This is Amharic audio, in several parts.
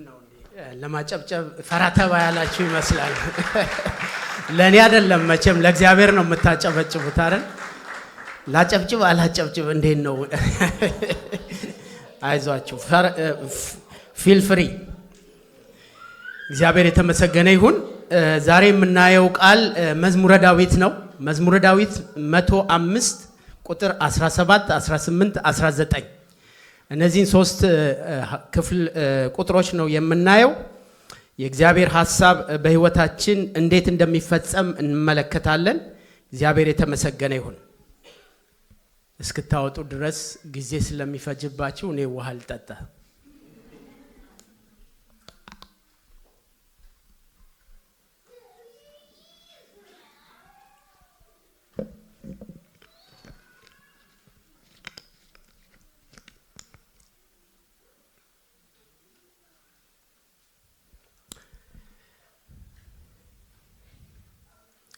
ምንድነው ለማጨብጨብ ፈራተባ ያላችሁ ይመስላል። ለኔ አይደለም መቼም ለእግዚአብሔር ነው የምታጨበጭቡት አይደል? ላጨብጭብ አላጨብጭብ እንዴት ነው? አይዟችሁ ፊል ፍሪ። እግዚአብሔር የተመሰገነ ይሁን። ዛሬ የምናየው ቃል መዝሙረ ዳዊት ነው። መዝሙረ ዳዊት 105 ቁጥር 17 18 19 እነዚህን ሶስት ክፍል ቁጥሮች ነው የምናየው። የእግዚአብሔር ሐሳብ በህይወታችን እንዴት እንደሚፈጸም እንመለከታለን። እግዚአብሔር የተመሰገነ ይሁን። እስክታወጡ ድረስ ጊዜ ስለሚፈጅባችሁ እኔ ውሃ ልጠጣ።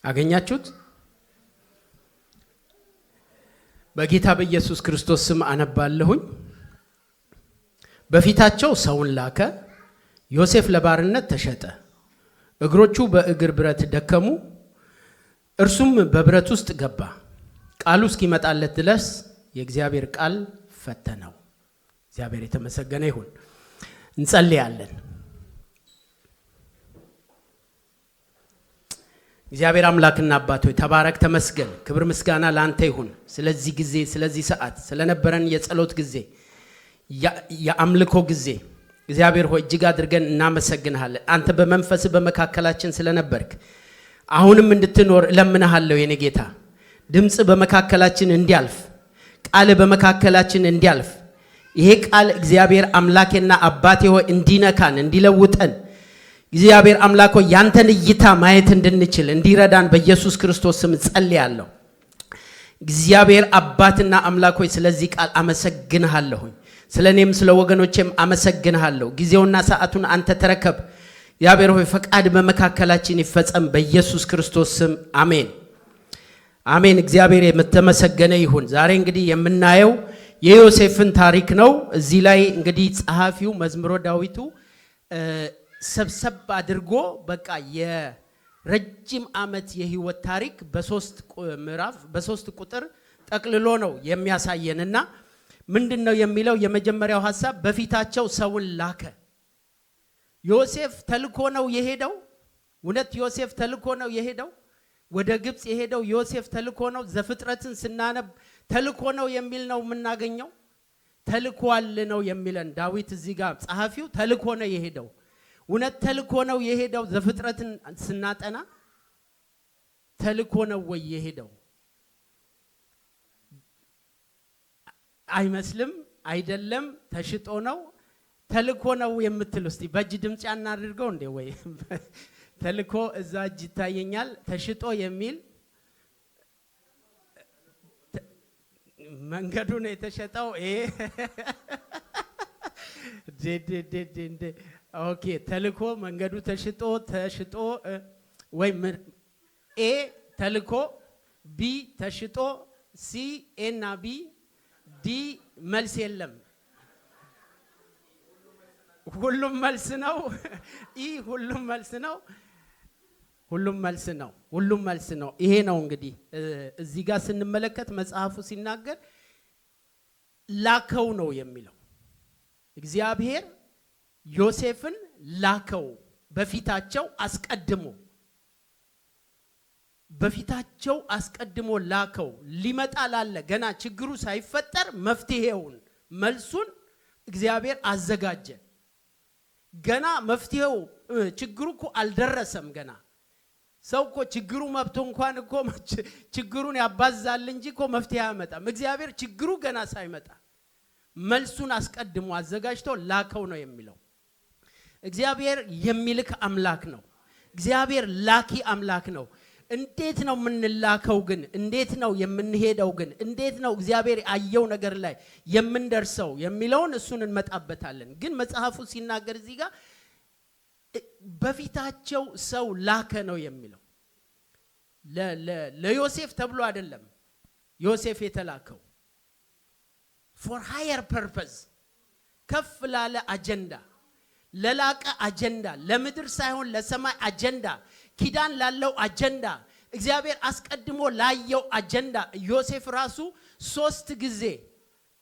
አገኛችሁት? በጌታ በኢየሱስ ክርስቶስ ስም አነባለሁኝ። በፊታቸው ሰውን ላከ፣ ዮሴፍ ለባርነት ተሸጠ። እግሮቹ በእግር ብረት ደከሙ፣ እርሱም በብረት ውስጥ ገባ። ቃሉ እስኪመጣለት ድረስ የእግዚአብሔር ቃል ፈተነው። እግዚአብሔር የተመሰገነ ይሁን። እንጸልያለን። እግዚአብሔር አምላክና አባት ሆይ ተባረክ፣ ተመስገን። ክብር ምስጋና ለአንተ ይሁን። ስለዚህ ጊዜ፣ ስለዚህ ሰዓት፣ ስለነበረን የጸሎት ጊዜ፣ የአምልኮ ጊዜ እግዚአብሔር ሆይ እጅግ አድርገን እናመሰግንሃለን። አንተ በመንፈስ በመካከላችን ስለነበርክ አሁንም እንድትኖር እለምንሃለሁ። የኔ ጌታ ድምጽ በመካከላችን እንዲያልፍ፣ ቃል በመካከላችን እንዲያልፍ፣ ይሄ ቃል እግዚአብሔር አምላኬና አባቴ ሆይ እንዲነካን፣ እንዲለውጠን እግዚአብሔር አምላክ ሆይ ያንተን እይታ ማየት እንድንችል እንዲረዳን በኢየሱስ ክርስቶስ ስም ጸልያለሁ። እግዚአብሔር አባትና አምላክ ሆይ ስለዚህ ቃል አመሰግንሃለሁ። ስለኔም ስለ ወገኖቼም አመሰግንሃለሁ። ጊዜውና ሰዓቱን አንተ ተረከብ። እግዚአብሔር ሆይ ፈቃድ በመካከላችን ይፈጸም በኢየሱስ ክርስቶስ ስም አሜን፣ አሜን። እግዚአብሔር የተመሰገነ ይሁን። ዛሬ እንግዲህ የምናየው የዮሴፍን ታሪክ ነው። እዚህ ላይ እንግዲህ ጸሐፊው መዝሙረ ዳዊቱ ሰብሰብ አድርጎ በቃ የረጅም ዓመት የህይወት ታሪክ በሶስት ምዕራፍ በሶስት ቁጥር ጠቅልሎ ነው የሚያሳየንና ምንድነው የሚለው? የመጀመሪያው ሐሳብ በፊታቸው ሰውን ላከ። ዮሴፍ ተልኮ ነው የሄደው። እውነት ዮሴፍ ተልኮ ነው የሄደው። ወደ ግብጽ የሄደው ዮሴፍ ተልኮ ነው። ዘፍጥረትን ስናነብ ተልኮ ነው የሚል ነው የምናገኘው። ተልኮአል ነው የሚለን ዳዊት። እዚህ ጋር ጸሐፊው ተልኮ ነው የሄደው። እውነት ተልኮ ነው የሄደው? ዘፍጥረትን ስናጠና ተልኮ ነው ወይ የሄደው? አይመስልም። አይደለም። ተሽጦ ነው። ተልኮ ነው የምትሉ እስቲ በእጅ ድምጽ ያናድርገው እንዴ? ወይ ተልኮ እዛ እጅ ይታየኛል። ተሽጦ የሚል መንገዱ ነው የተሸጠው። ኦኬ ተልኮ መንገዱ ተሽጦ ወይ ኤ ተልኮ ቢ ተሽጦ ሲ ኤ እና ቢ ዲ መልስ የለም። ሁሉም መልስ ነው። ኢ ሁሉም መልስ ነው። ሁሉም መልስ ነው። ሁሉም መልስ ነው። ይሄ ነው እንግዲህ እዚህ ጋር ስንመለከት መጽሐፉ ሲናገር ላከው ነው የሚለው። እግዚአብሔር ዮሴፍን ላከው። በፊታቸው አስቀድሞ ላከው። ሊመጣ ላለ ገና ችግሩ ሳይፈጠር መፍትሄውን መልሱን እግዚአብሔር አዘጋጀ። ገና መፍትሄው ችግሩ እኮ አልደረሰም። ገና ሰው እኮ ችግሩ መብቶ እንኳን እኮ ችግሩን ያባዛል እንጂ እኮ መፍትሄ አያመጣም። እግዚአብሔር ችግሩ ገና ሳይመጣ መልሱን አስቀድሞ አዘጋጅቶ ላከው ነው የሚለው። እግዚአብሔር የሚልክ አምላክ ነው። እግዚአብሔር ላኪ አምላክ ነው። እንዴት ነው የምንላከው ግን? እንዴት ነው የምንሄደው ግን? እንዴት ነው እግዚአብሔር ያየው ነገር ላይ የምንደርሰው የሚለውን እሱን እንመጣበታለን። ግን መጽሐፉ ሲናገር እዚህ ጋር በፊታቸው ሰው ላከ ነው የሚለው። ለዮሴፍ ተብሎ አይደለም ዮሴፍ የተላከው። for higher purpose ከፍ ላለ አጀንዳ ለላቀ አጀንዳ፣ ለምድር ሳይሆን ለሰማይ አጀንዳ፣ ኪዳን ላለው አጀንዳ፣ እግዚአብሔር አስቀድሞ ላየው አጀንዳ ዮሴፍ ራሱ 3 ጊዜ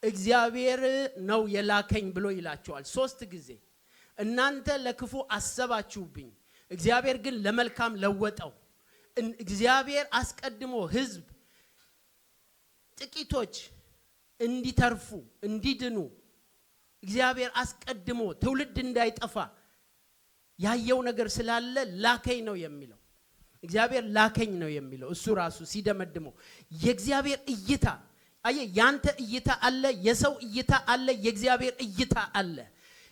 እግዚአብሔር ነው የላከኝ ብሎ ይላቸዋል። 3 ጊዜ እናንተ ለክፉ አሰባችሁብኝ፣ እግዚአብሔር ግን ለመልካም ለወጠው። እግዚአብሔር አስቀድሞ ሕዝብ ጥቂቶች እንዲተርፉ እንዲድኑ እግዚአብሔር አስቀድሞ ትውልድ እንዳይጠፋ ያየው ነገር ስላለ ላከኝ ነው የሚለው። እግዚአብሔር ላከኝ ነው የሚለው እሱ ራሱ ሲደመድመው የእግዚአብሔር እይታ አየ። ያንተ እይታ አለ፣ የሰው እይታ አለ፣ የእግዚአብሔር እይታ አለ።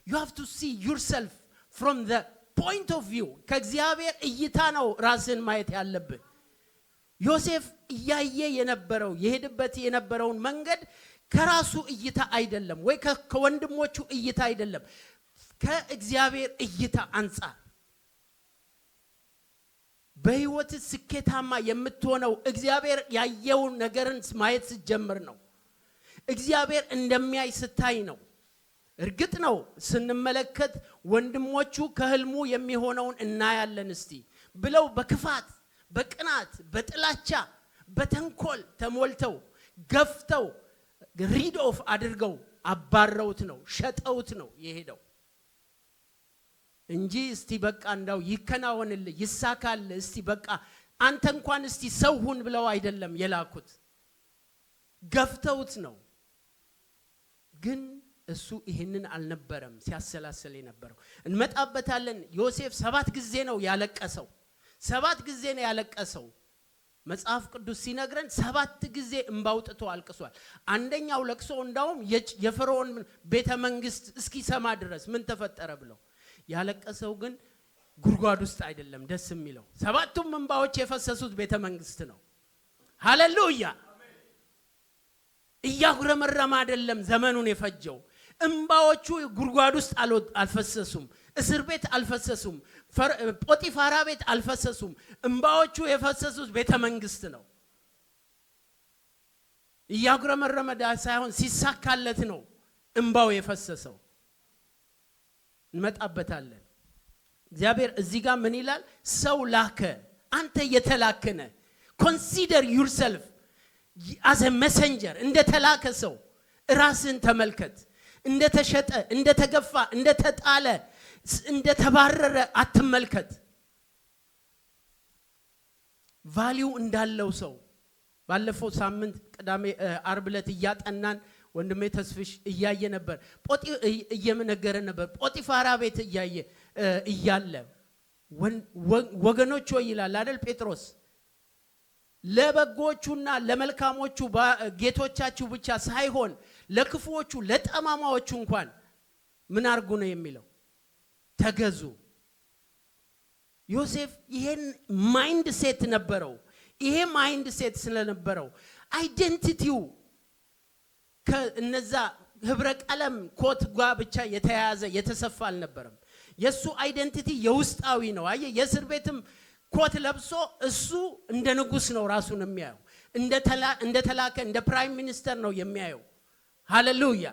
you have to see yourself from the point of view። ከእግዚአብሔር እይታ ነው ራስን ማየት ያለብህ። ዮሴፍ እያየ የነበረው የሄድበት የነበረውን መንገድ ከራሱ እይታ አይደለም ወይ ከወንድሞቹ እይታ አይደለም፣ ከእግዚአብሔር እይታ አንፃር። በህይወት ስኬታማ የምትሆነው እግዚአብሔር ያየው ነገርን ማየት ስትጀምር ነው። እግዚአብሔር እንደሚያይ ስታይ ነው። እርግጥ ነው ስንመለከት ወንድሞቹ ከህልሙ የሚሆነውን እናያለን እስቲ ብለው በክፋት በቅናት በጥላቻ በተንኮል ተሞልተው ገፍተው ሪድ ኦፍ አድርገው አባረውት ነው ሸጠውት ነው የሄደው እንጂ እስቲ በቃ እንዳው ይከናወንልህ ይሳካልህ እስቲ በቃ አንተ እንኳን እስቲ ሰው ሁን ብለው አይደለም የላኩት፣ ገፍተውት ነው። ግን እሱ ይሄንን አልነበረም ሲያሰላሰል የነበረው። እንመጣበታለን። ዮሴፍ 7 ጊዜ ነው ያለቀሰው። 7 ጊዜ ነው ያለቀሰው። መጽሐፍ ቅዱስ ሲነግረን 7 ጊዜ እንባውጥቶ አልቅሷል። አንደኛው ለቅሶ እንዳውም የፈርዖን ቤተ መንግስት እስኪሰማ ድረስ ምን ተፈጠረ ብለው ያለቀሰው ግን ጉርጓድ ውስጥ አይደለም። ደስ የሚለው 7ቱም እንባዎች የፈሰሱት ቤተ መንግስት ነው። ሃሌሉያ! እያጉረመረመ አይደለም ዘመኑን የፈጀው። እንባዎቹ ጉርጓድ ውስጥ አልፈሰሱም፣ እስር ቤት አልፈሰሱም፣ ጶጢፋራ ቤት አልፈሰሱም። እንባዎቹ የፈሰሱት ቤተ መንግስት ነው። እያጉረመረመ ሳይሆን ሲሳካለት ነው እንባው የፈሰሰው። እንመጣበታለን። እግዚአብሔር እዚህ ጋር ምን ይላል? ሰው ላከ። አንተ የተላከነ consider yourself as a messenger። እንደተላከ ሰው ራስን ተመልከት። እንደተሸጠ እንደተገፋ እንደተጣለ እንደተባረረ አትመልከት። ቫልዩ እንዳለው ሰው ባለፈው ሳምንት ቅዳሜ አርብ ዕለት እያጠናን ወንድሜ ተስፍሽ እያየ ነበር። እየመነገረ ነበር። ጶጢፋራ ቤት እያለ ወገኖች ሆይ ይላል አይደል ጴጥሮስ፣ ለበጎቹና ለመልካሞቹ ጌቶቻችሁ ብቻ ሳይሆን ለክፉዎቹ ለጠማማዎቹ እንኳን ምን አርጉ ነው የሚለው? ተገዙ። ዮሴፍ ይሄን ማይንድ ሴት ነበረው። ይሄ ማይንድ ሴት ስለነበረው አይደንቲቲው ከነዛ ህብረ ቀለም ኮት ጋር ብቻ የተያያዘ የተሰፋ አልነበረም። የሱ አይደንቲቲ የውስጣዊ ነው። አየ የእስር ቤትም ኮት ለብሶ እሱ እንደ ንጉስ ነው ራሱን የሚያየው። እንደ ተላከ እንደ ፕራይም ሚኒስተር ነው የሚያየው። ሃሌሉያ!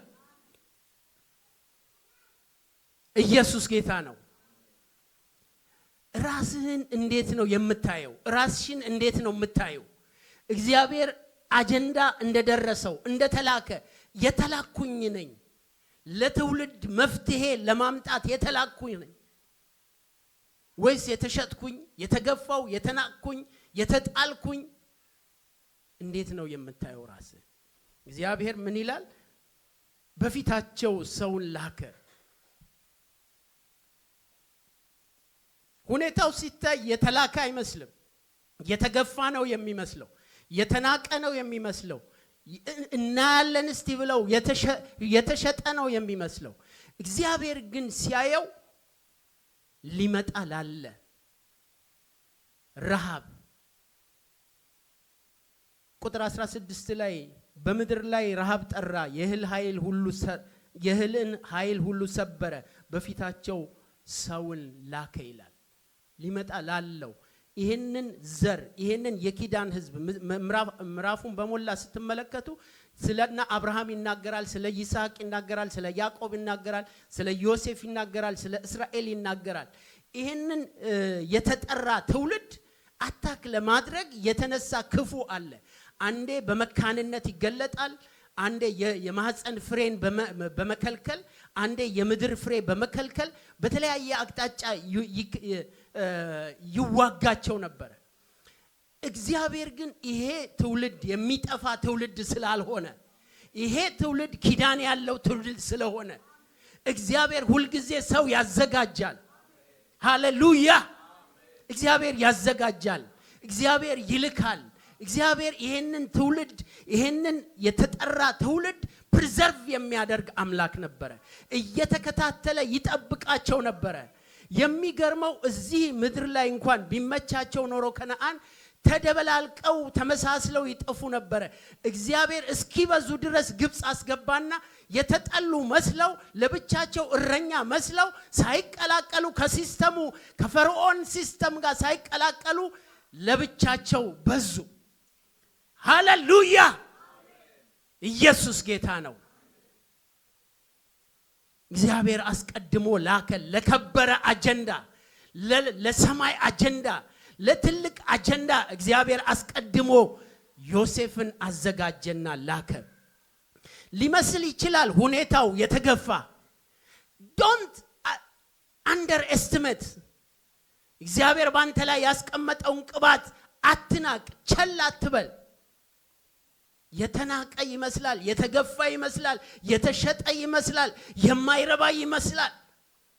ኢየሱስ ጌታ ነው። ራስህን እንዴት ነው የምታየው? ራስሽን እንዴት ነው የምታየው? እግዚአብሔር አጀንዳ እንደደረሰው እንደተላከ የተላኩኝ ነኝ፣ ለትውልድ መፍትሄ ለማምጣት የተላኩኝ ነኝ ወይስ የተሸጥኩኝ የተገፋው የተናቅኩኝ የተጣልኩኝ? እንዴት ነው የምታየው ራስህ? እግዚአብሔር ምን ይላል? በፊታቸው ሰውን ላከ። ሁኔታው ሲታይ የተላከ አይመስልም። የተገፋ ነው የሚመስለው፣ የተናቀ ነው የሚመስለው። እናያለን እስቲ ብለው የተሸጠ ነው የሚመስለው። እግዚአብሔር ግን ሲያየው ሊመጣ ላለ ረሃብ ቁጥር 16 ላይ በምድር ላይ ረሃብ ጠራ፣ የእህልን ኃይል ሁሉ ሰበረ፣ በፊታቸው ሰውን ላከ ይላል። ሊመጣ ላለው ይሄንን ዘር ይሄንን የኪዳን ህዝብ ምዕራፉን በሞላ ስትመለከቱ ስለና አብርሃም ይናገራል፣ ስለ ይስሐቅ ይናገራል፣ ስለ ያዕቆብ ይናገራል፣ ስለ ዮሴፍ ይናገራል፣ ስለ እስራኤል ይናገራል። ይሄንን የተጠራ ትውልድ አታክ ለማድረግ የተነሳ ክፉ አለ። አንዴ በመካንነት ይገለጣል፣ አንዴ የማህፀን ፍሬን በመከልከል፣ አንዴ የምድር ፍሬ በመከልከል በተለያየ አቅጣጫ ይዋጋቸው ነበር። እግዚአብሔር ግን ይሄ ትውልድ የሚጠፋ ትውልድ ስላልሆነ፣ ይሄ ትውልድ ኪዳን ያለው ትውልድ ስለሆነ እግዚአብሔር ሁልጊዜ ሰው ያዘጋጃል። ሃሌሉያ! እግዚአብሔር ያዘጋጃል፣ እግዚአብሔር ይልካል። እግዚአብሔር ይሄንን ትውልድ ይሄንን የተጠራ ትውልድ ፕሪዘርቭ የሚያደርግ አምላክ ነበረ። እየተከታተለ ይጠብቃቸው ነበረ። የሚገርመው እዚህ ምድር ላይ እንኳን ቢመቻቸው ኖሮ ከነዓን ተደበላልቀው ተመሳስለው ይጠፉ ነበረ። እግዚአብሔር እስኪበዙ ድረስ ግብጽ አስገባና የተጠሉ መስለው ለብቻቸው እረኛ መስለው ሳይቀላቀሉ ከሲስተሙ ከፈርዖን ሲስተም ጋር ሳይቀላቀሉ ለብቻቸው በዙ። ሃሌሉያ! ኢየሱስ ጌታ ነው። እግዚአብሔር አስቀድሞ ላከ ለከበረ አጀንዳ፣ ለሰማይ አጀንዳ፣ ለትልቅ አጀንዳ እግዚአብሔር አስቀድሞ ዮሴፍን አዘጋጀና ላከ። ሊመስል ይችላል ሁኔታው የተገፋ። ዶንት አንደርስቲሜት እግዚአብሔር ባንተ ላይ ያስቀመጠውን ቅባት አትናቅ፣ ቸል አትበል። የተናቀ ይመስላል፣ የተገፋ ይመስላል፣ የተሸጠ ይመስላል፣ የማይረባ ይመስላል።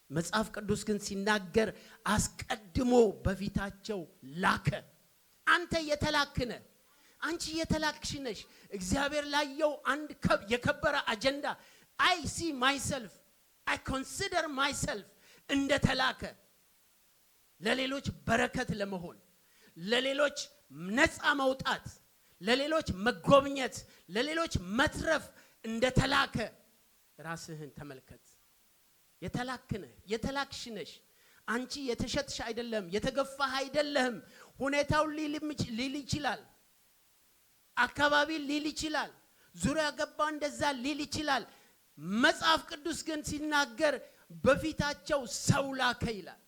መጽሐፍ ቅዱስ ግን ሲናገር አስቀድሞ በፊታቸው ላከ። አንተ የተላክነ፣ አንቺ የተላክሽ ነሽ። እግዚአብሔር ላየው አንድ የከበረ አጀንዳ I see myself, I consider myself እንደተላከ ለሌሎች በረከት ለመሆን፣ ለሌሎች ነፃ መውጣት፣ ለሌሎች መጎብኘት፣ ለሌሎች መትረፍ እንደተላከ ራስህን ተመልከት። የተላክነ፣ የተላክሽ ነሽ። አንቺ የተሸጥሽ አይደለም፣ የተገፋህ አይደለም። ሁኔታው ሊል ይችላል፣ አካባቢ ሊል ይችላል፣ ዙሪያ ገባ እንደዛ ሊል ይችላል። መጽሐፍ ቅዱስ ግን ሲናገር በፊታቸው ሰው ላከ ይላል።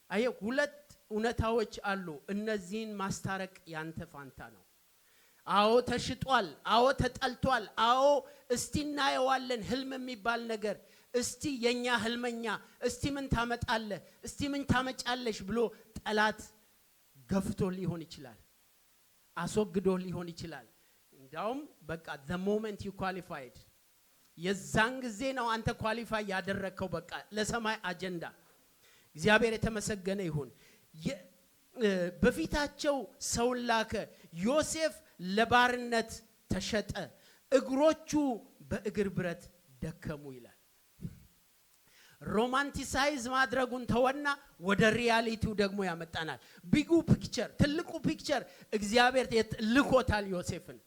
አየ ሁለት እውነታዎች አሉ። እነዚህን ማስታረቅ ያንተ ፋንታ ነው። አዎ ተሽጧል፣ አዎ ተጠልቷል፣ አዎ እስቲ እናየዋለን ህልም የሚባል ነገር። እስቲ የኛ ህልመኛ እስቲ ምን ታመጣለህ፣ እስቲ ምን ታመጫለሽ ብሎ ጠላት ገፍቶ ሊሆን ይችላል፣ አስወግዶ ሊሆን ይችላል። እንዳውም በቃ the moment you qualified የዛን ጊዜ ነው አንተ ኳሊፋይ ያደረከው በቃ ለሰማይ አጀንዳ። እግዚአብሔር የተመሰገነ ይሁን። በፊታቸው ሰው ላከ። ዮሴፍ ለባርነት ተሸጠ፣ እግሮቹ በእግር ብረት ደከሙ ይላል። ሮማንቲሳይዝ ማድረጉን ተወና ወደ ሪያሊቲው ደግሞ ያመጣናል። ቢጉ ፒክቸር፣ ትልቁ ፒክቸር እግዚአብሔር ልኮታል ዮሴፍን።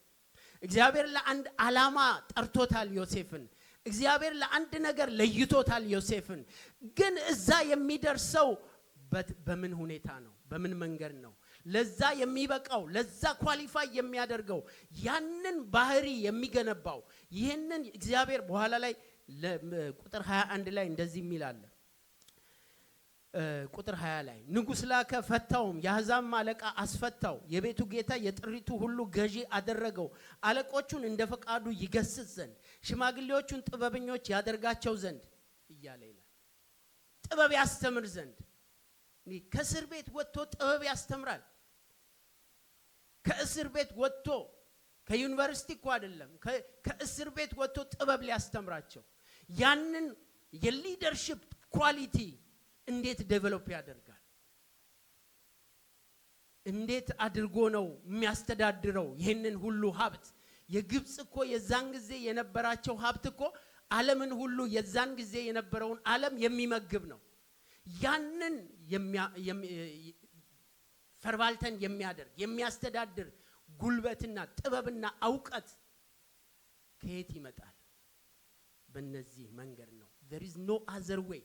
እግዚአብሔር ለአንድ ዓላማ ጠርቶታል ዮሴፍን። እግዚአብሔር ለአንድ ነገር ለይቶታል ዮሴፍን። ግን እዛ የሚደርሰው በምን ሁኔታ ነው? በምን መንገድ ነው? ለዛ የሚበቃው፣ ለዛ ኳሊፋይ የሚያደርገው፣ ያንን ባህሪ የሚገነባው ይሄንን እግዚአብሔር በኋላ ላይ ቁጥር 21 ላይ እንደዚህ የሚላል። ቁጥር 20 ላይ ንጉሥ ላከ፣ ፈታውም፣ የአሕዛብ አለቃ አስፈታው፣ የቤቱ ጌታ የጥሪቱ ሁሉ ገዢ አደረገው፣ አለቆቹን እንደ ፈቃዱ ይገስጽ ዘንድ፣ ሽማግሌዎቹን ጥበበኞች ያደርጋቸው ዘንድ እያለ ይላል። ጥበብ ያስተምር ዘንድ። ከእስር ቤት ወጥቶ ጥበብ ያስተምራል። ከእስር ቤት ወጥቶ ከዩኒቨርሲቲ እኮ አይደለም፣ ከእስር ቤት ወጥቶ ጥበብ ሊያስተምራቸው፣ ያንን የሊደርሺፕ ኳሊቲ እንዴት ዴቨሎፕ ያደርጋል? እንዴት አድርጎ ነው የሚያስተዳድረው ይሄንን ሁሉ ሀብት? የግብጽ እኮ የዛን ጊዜ የነበራቸው ሀብት እኮ ዓለምን ሁሉ የዛን ጊዜ የነበረውን ዓለም የሚመግብ ነው። ያንን ፈርባልተን የሚያደርግ የሚያስተዳድር ጉልበትና ጥበብና ዕውቀት ከየት ይመጣል? በእነዚህ መንገድ ነው። there is no other way።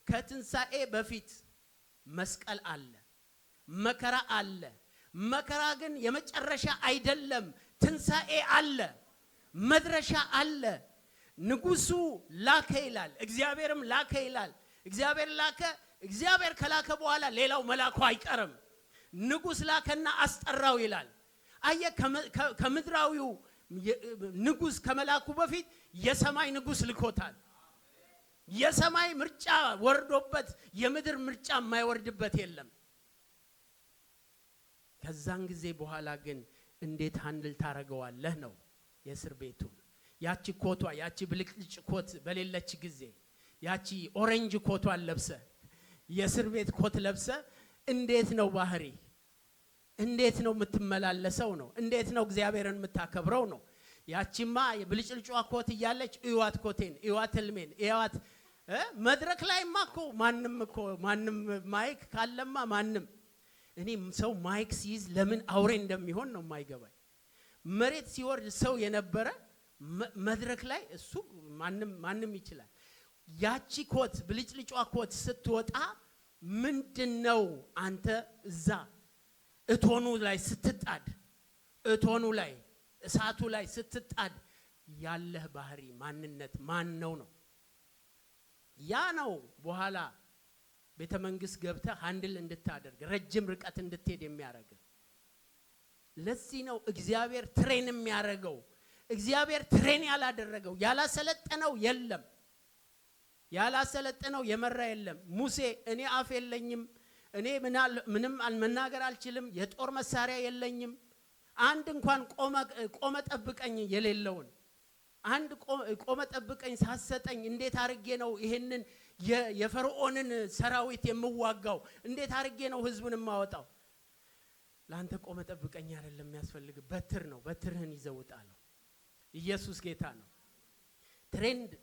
ከትንሣኤ በፊት መስቀል አለ፣ መከራ አለ፣ መከራ ግን የመጨረሻ አይደለም። ትንሣኤ አለ፣ መድረሻ አለ። ንጉሱ ላከ ይላል፣ እግዚአብሔርም ላከ ይላል። እግዚአብሔር ላከ። እግዚአብሔር ከላከ በኋላ ሌላው መላኩ አይቀርም። ንጉስ ላከና አስጠራው ይላል። አየ ከምድራዊው ንጉስ ከመላኩ በፊት የሰማይ ንጉስ ልኮታል። የሰማይ ምርጫ ወርዶበት የምድር ምርጫ የማይወርድበት የለም። ከዛን ጊዜ በኋላ ግን እንዴት ሃንድል ታረጋዋለህ ነው የእስር ቤቱን። ያቺ ኮቷ ያቺ ብልጭልጭ ኮት በሌለች ጊዜ ያቺ ኦሬንጅ ኮቷን ለብሰ የእስር ቤት ኮት ለብሰ እንዴት ነው ባህሪ? እንዴት ነው የምትመላለሰው ነው? እንዴት ነው እግዚአብሔርን የምታከብረው ነው? ያቺማ የብልጭልጯ ኮት እያለች እዩዋት ኮቴን፣ እዩዋት ህልሜን፣ እዩዋት መድረክ ላይማ እኮ ማንም ማይክ ካለማ ማንም እኔ ሰው ማይክ ሲይዝ ለምን አውሬ እንደሚሆን ነው የማይገባኝ። መሬት ሲወርድ ሰው የነበረ መድረክ ላይ እሱ ማንም ይችላል። ያቺ ኮት ብልጭልጯ ኮት ስትወጣ ምንድነው አንተ እዛ እቶኑ ላይ ስትጣድ፣ እቶኑ ላይ እሳቱ ላይ ስትጣድ ያለህ ባህሪ ማንነት ማን ነው? ያ ነው በኋላ ቤተ መንግስት ገብተህ ሃንድል እንድታደርግ ረጅም ርቀት እንድትሄድ የሚያደርግ። ለዚህ ነው እግዚአብሔር ትሬን የሚያደርገው። እግዚአብሔር ትሬን ያላደረገው ያላሰለጠነው የለም። ያላሰለጠነው የመራ የለም። ሙሴ እኔ አፍ የለኝም፣ እኔ ምንም መናገር አልችልም፣ የጦር መሳሪያ የለኝም፣ አንድ እንኳን ቆመ ጠብቀኝ የሌለውን አንድ ቆመ ጠብቀኝ ሳሰጠኝ እንዴት አርጌ ነው ይሄንን የፈርዖንን ሰራዊት የምዋጋው? እንዴት አርጌ ነው ህዝቡን ማወጣው? ላንተ ቆመ ጠብቀኝ አይደለም የሚያስፈልግ፣ በትር ነው። በትርህን ይዘውጣለው። ኢየሱስ ጌታ ነው።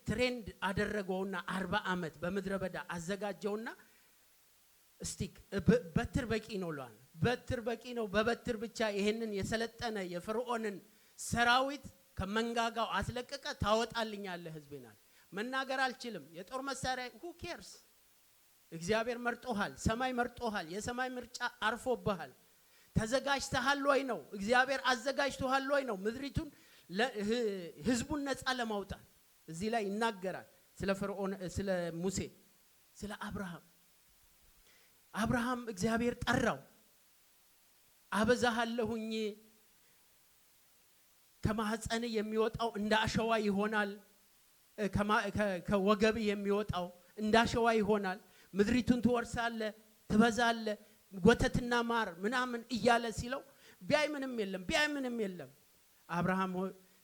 ትሬንድ አደረገውና 40 ዓመት በመድረ በዳ አዘጋጀውና ስቲክ በትር በቂ ነው ሏል። በትር በቂ ነው። በበትር ብቻ ይሄንን የሰለጠነ የፈርዖንን ሰራዊት ከመንጋጋው አስለቀቀ። ታወጣልኛለህ ህዝቤናል። መናገር አልችልም፣ የጦር መሳሪያ who cares? እግዚአብሔር መርጦሃል፣ ሰማይ መርጦሃል፣ የሰማይ ምርጫ አርፎብሃል። ተዘጋጅተሃል ወይ ነው? እግዚአብሔር አዘጋጅቶሃል ወይ ነው? ምድሪቱን ህዝቡን ነፃ ለማውጣት እዚህ ላይ ይናገራል። ስለ ፈርዖን፣ ስለ ሙሴ፣ ስለ አብርሃም እግዚአብሔር ጠራው። አበዛሃለሁኝ፣ ከማህፀን የሚወጣው እንደ አሸዋ ይሆናል፣ ከወገብ የሚወጣው እንደ አሸዋ ይሆናል፣ ምድሪቱን ትወርሳለህ፣ ትበዛለህ፣ ወተትና ማር ምናምን እያለ ሲለው ቢያይ ምንም የለም። አብርሃም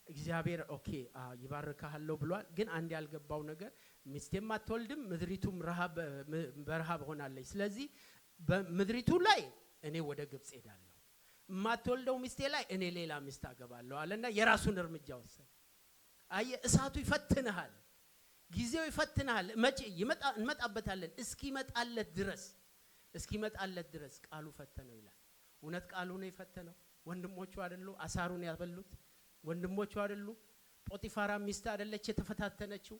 እግዚአብሔር ኦኬ ይባርካለሁ ብሏል። ግን አንድ ያልገባው ነገር ሚስቴም አትወልድም፣ ምድሪቱም በረሃብ ሆናለች። ስለዚህ በምድሪቱ ላይ እኔ ወደ ግብጽ ሄዳለሁ፣ ማትወልደው ሚስቴ ላይ እኔ ሌላ ሚስት አገባለሁ አለና የራሱን እርምጃ ወሰደ። አየ እሳቱ ይፈትንሃል፣ ጊዜው ይፈትንሃል። መቼ እንመጣበታለን። እስኪመጣለት ድረስ ቃሉ ፈተነው ይላል። እውነት ቃሉ ነው የፈተነው። ወንድሞቹ አይደሉ አሳሩን ያበሉት? ወንድሞቹ አይደሉ? ጶጢፋራ ሚስት አይደለች የተፈታተነችው?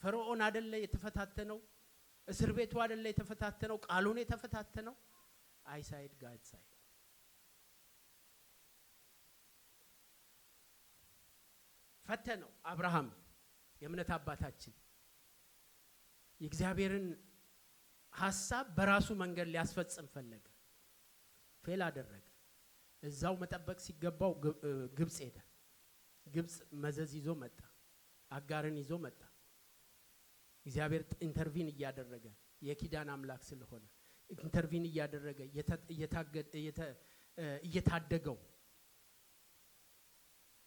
ፈርዖን አይደለ የተፈታተነው? እስር ቤቱ አይደለ የተፈታተነው? ቃሉን የተፈታተነው? አይሳይድ ጋድ ሳይድ ፈተነው። አብርሃም የእምነት አባታችን የእግዚአብሔርን ሐሳብ በራሱ መንገድ ሊያስፈጽም ፈለገ። ፌል አደረገ። እዛው መጠበቅ ሲገባው ግብጽ ሄደ። ግብጽ መዘዝ ይዞ መጣ፣ አጋርን ይዞ መጣ። እግዚአብሔር ኢንተርቪን እያደረገ የኪዳን አምላክ ስለሆነ ኢንተርቪን እያደረገ እየታደገው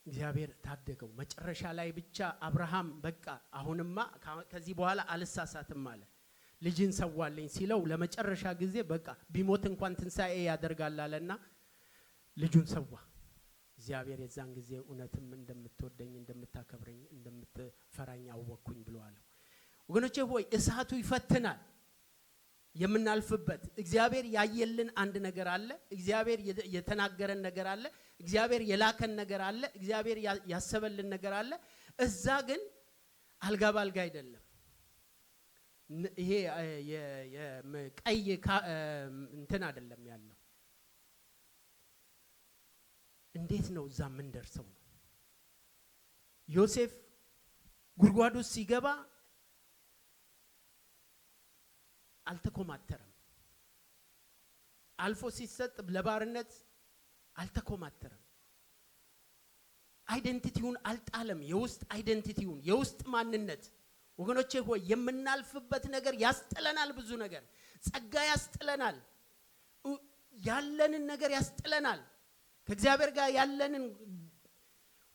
እግዚአብሔር ታደገው። መጨረሻ ላይ ብቻ አብርሃም በቃ አሁንማ ከዚህ በኋላ አልሳሳትም አለ። ልጅን ሰዋለኝ ሲለው ለመጨረሻ ጊዜ በቃ ቢሞት እንኳን ትንሣኤ ያደርጋል አለና ልጁን ሰዋ። እግዚአብሔር የዛን ጊዜ እውነትም እንደምትወደኝ፣ እንደምታከብረኝ፣ እንደምትፈራኝ አወቅኩኝ ብሎ አለው። ወገኖቼ ሆይ እሳቱ ይፈትናል። የምናልፍበት እግዚአብሔር ያየልን አንድ ነገር አለ። እግዚአብሔር የተናገረን ነገር አለ። እግዚአብሔር የላከን ነገር አለ። እግዚአብሔር ያሰበልን ነገር አለ። እዛ ግን አልጋ ባልጋ አይደለም። ይሄ የቀይ እንትን አይደለም ያለው። እንዴት ነው እዛ ምን ደርሰው ነው? ዮሴፍ ጉድጓዱ ሲገባ አልተኮማተረም። አልፎ ሲሰጥ ለባርነት አልተኮማተረም። አይደንቲቲውን አልጣለም። የውስጥ አይደንቲቲውን የውስጥ ማንነት ወገኖቼ ሆይ የምናልፍበት ነገር ያስጥለናል። ብዙ ነገር ጸጋ ያስጥለናል። ያለንን ነገር ያስጥለናል። ከእግዚአብሔር ጋር ያለንን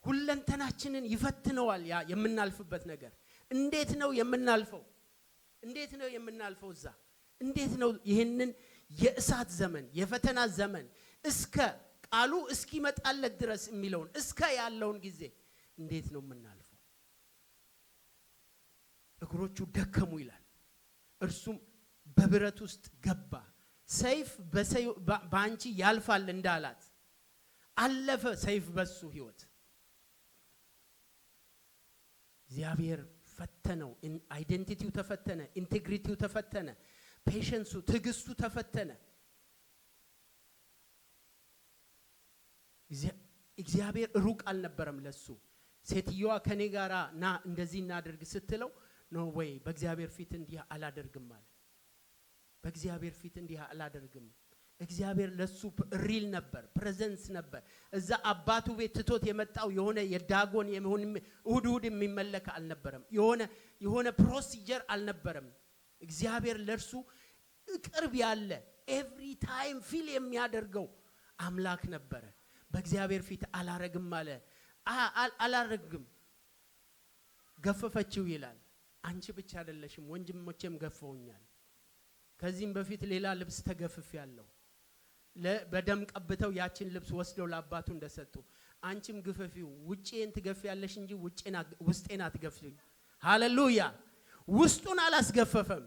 ሁለንተናችንን ይፈትነዋል። ያ የምናልፍበት ነገር እንዴት ነው የምናልፈው? እንዴት ነው የምናልፈው? እዛ እንዴት ነው ይሄንን የእሳት ዘመን የፈተና ዘመን እስከ ቃሉ እስኪመጣለት ድረስ የሚለውን እስከ ያለውን ጊዜ እንዴት ነው የምናልፈው? እግሮቹ ደከሙ ይላል። እርሱም በብረት ውስጥ ገባ። ሰይፍ በአንቺ ያልፋል እንዳላት አለፈ ሰይፍ በሱ ህይወት። እግዚአብሔር ፈተነው። አይደንቲቲው ተፈተነ፣ ኢንቴግሪቲው ተፈተነ፣ ፔሸንሱ ትዕግስቱ ተፈተነ። እግዚአብሔር ሩቅ አልነበረም ለሱ። ሴትየዋ ከኔ ጋራ ና እንደዚህ እናድርግ ስትለው ነው ወይ በእግዚአብሔር ፊት እንዲህ አላደርግም ማለት። በእግዚአብሔር ፊት እንዲህ አላደርግም። እግዚአብሔር ለሱ ሪል ነበር፣ ፕሬዘንስ ነበር። እዛ አባቱ ቤት ትቶት የመጣው የሆነ የዳጎን የሆነ እሁድ የሚመለክ አልነበረም። የሆነ ፕሮሲጀር አልነበረም። እግዚአብሔር ለርሱ ቅርብ ያለ ኤቭሪ ታይም ፊል የሚያደርገው አምላክ ነበረ። በእግዚአብሔር ፊት አላረግም አለ። አላረግም ገፈፈችው ይላል። አንቺ ብቻ አይደለሽም ወንድሞቼም ገፈውኛል። ከዚህም በፊት ሌላ ልብስ ተገፍፍ ያለው በደም ቀብተው ያችን ልብስ ወስደው ለአባቱ እንደሰጡ አንቺም ግፈፊው። ውጪን ትገፊያለሽ እንጂ ውስጤን አትገፊው። ሃሌሉያ! ውስጡን አላስገፈፈም።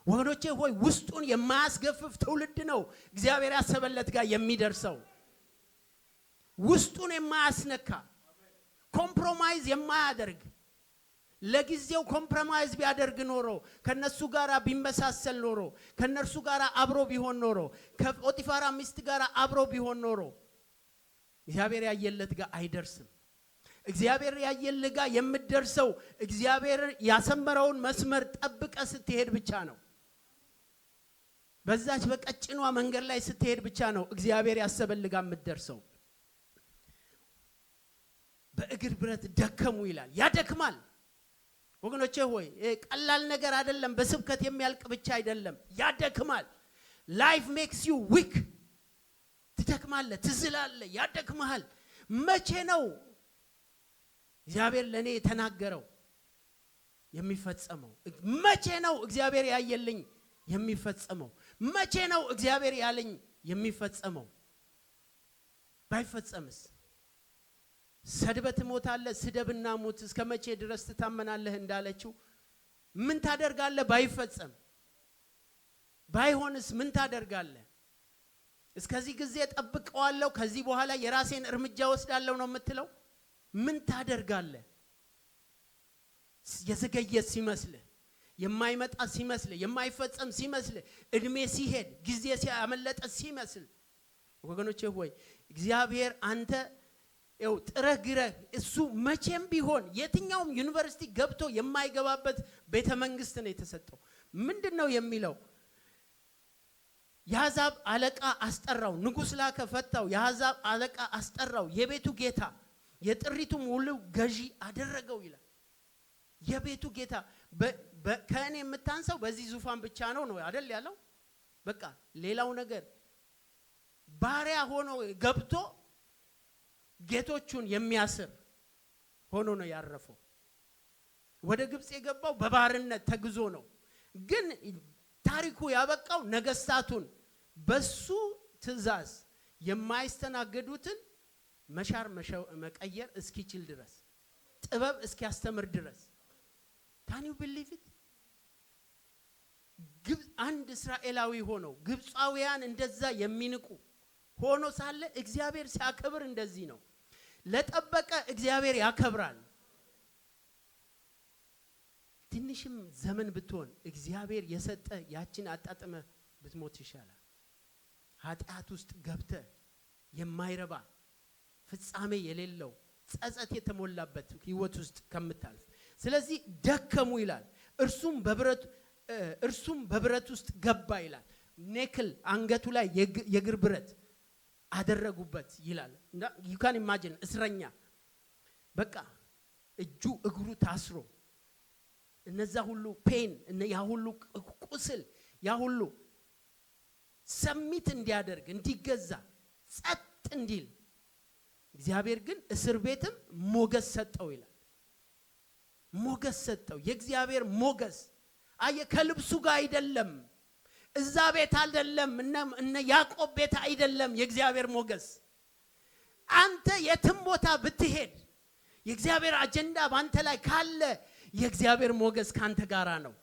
ወገኖቼ ሆይ ውስጡን የማያስገፍፍ ትውልድ ነው እግዚአብሔር ያሰበለት ጋር የሚደርሰው። ውስጡን የማያስነካ ኮምፕሮማይዝ የማያደርግ ለጊዜው ኮምፕሮማይዝ ቢያደርግ ኖሮ ከነሱ ጋራ ቢመሳሰል ኖሮ ከነርሱ ጋራ አብሮ ቢሆን ኖሮ ከጶጢፋራ ሚስት ጋራ አብሮ ቢሆን ኖሮ እግዚአብሔር ያየለት ጋር አይደርስም። እግዚአብሔር ያየለት ጋር የምትደርሰው እግዚአብሔር ያሰመረውን መስመር ጠብቀ ስትሄድ ብቻ ነው። በዛች በቀጭኗ መንገድ ላይ ስትሄድ ብቻ ነው እግዚአብሔር ያሰበልጋ የምትደርሰው። በእግር ብረት ደከሙ ይላል። ያደክማል ወገኖቼ ሆይ ቀላል ነገር አይደለም። በስብከት የሚያልቅ ብቻ አይደለም። ያደክማል። ላይፍ ሜክስ ዩ ዊክ። ትደክማለህ፣ ትዝላለህ፣ ያደክማል። መቼ ነው እግዚአብሔር ለኔ የተናገረው የሚፈጸመው? መቼ ነው እግዚአብሔር ያየልኝ የሚፈጸመው? መቼ ነው እግዚአብሔር ያለኝ የሚፈጸመው? ባይፈጸምስ ሰድበት ሞታለህ፣ ስደብና ሞት እስከ መቼ ድረስ ትታመናለህ እንዳለችው ምን ታደርጋለህ? ባይፈጸም ባይሆንስ ምን ታደርጋለህ? እስከዚህ ጊዜ ጠብቀዋለሁ፣ ከዚህ በኋላ የራሴን እርምጃ ወስዳለሁ ነው የምትለው? ምን ታደርጋለህ? የዘገየ ሲመስልህ፣ የማይመጣ ሲመስልህ፣ የማይፈጸም ሲመስልህ፣ እድሜ ሲሄድ ጊዜ ሲያመለጠ ሲመስል ወገኖቼ ሆይ እግዚአብሔር አንተ ጥረግረህ እሱ መቼም ቢሆን የትኛውም ዩኒቨርሲቲ ገብቶ የማይገባበት ቤተ መንግስት ነው የተሰጠው። ምንድነው የሚለው? የአሕዛብ አለቃ አስጠራው፣ ንጉስ ላከ ፈታው፣ የአሕዛብ አለቃ አስጠራው፣ የቤቱ ጌታ የጥሪቱ ሙሉ ገዢ አደረገው ይላል። የቤቱ ጌታ ከእኔ የምታንሰው በዚህ ዙፋን ብቻ ነው አይደል ያለው? በቃ ሌላው ነገር ባሪያ ሆኖ ገብቶ ጌቶቹን የሚያስር ሆኖ ነው ያረፈው። ወደ ግብጽ የገባው በባርነት ተግዞ ነው። ግን ታሪኩ ያበቃው ነገስታቱን በሱ ትእዛዝ የማይስተናገዱትን መሻር መቀየር እስኪችል ድረስ ጥበብ እስኪያስተምር ድረስ can you believe it? አንድ እስራኤላዊ ሆኖ ግብጻውያን እንደዛ የሚንቁ ሆኖ ሳለ እግዚአብሔር ሲያከብር እንደዚህ ነው። ለጠበቀ እግዚአብሔር ያከብራል። ትንሽም ዘመን ብትሆን እግዚአብሔር የሰጠ ያችን አጣጥመ ብትሞት ይሻላል። ኃጢአት ውስጥ ገብተ የማይረባ ፍጻሜ የሌለው ጸጸት የተሞላበት ህይወት ውስጥ ከምታልፍ ስለዚህ ደከሙ ይላል እርሱም በብረት ውስጥ ገባ ይላል ኔክል አንገቱ ላይ የግር ብረት አደረጉበት ይላል you can imagine እስረኛ በቃ እጁ እግሩ ታስሮ እነዛ ሁሉ ፔን ያ ሁሉ ቁስል ያ ሁሉ ሰሚት እንዲያደርግ እንዲገዛ ጸጥ እንዲል እግዚአብሔር ግን እስር ቤትም ሞገስ ሰጠው ይላል ሞገስ ሰጠው የእግዚአብሔር ሞገስ ከልብሱ ጋር አይደለም እዛ ቤት አይደለም እነ ያዕቆብ ቤት አይደለም የእግዚአብሔር ሞገስ አንተ የትም ቦታ ብትሄድ የእግዚአብሔር አጀንዳ ባንተ ላይ ካለ የእግዚአብሔር ሞገስ ካንተ ጋራ ነው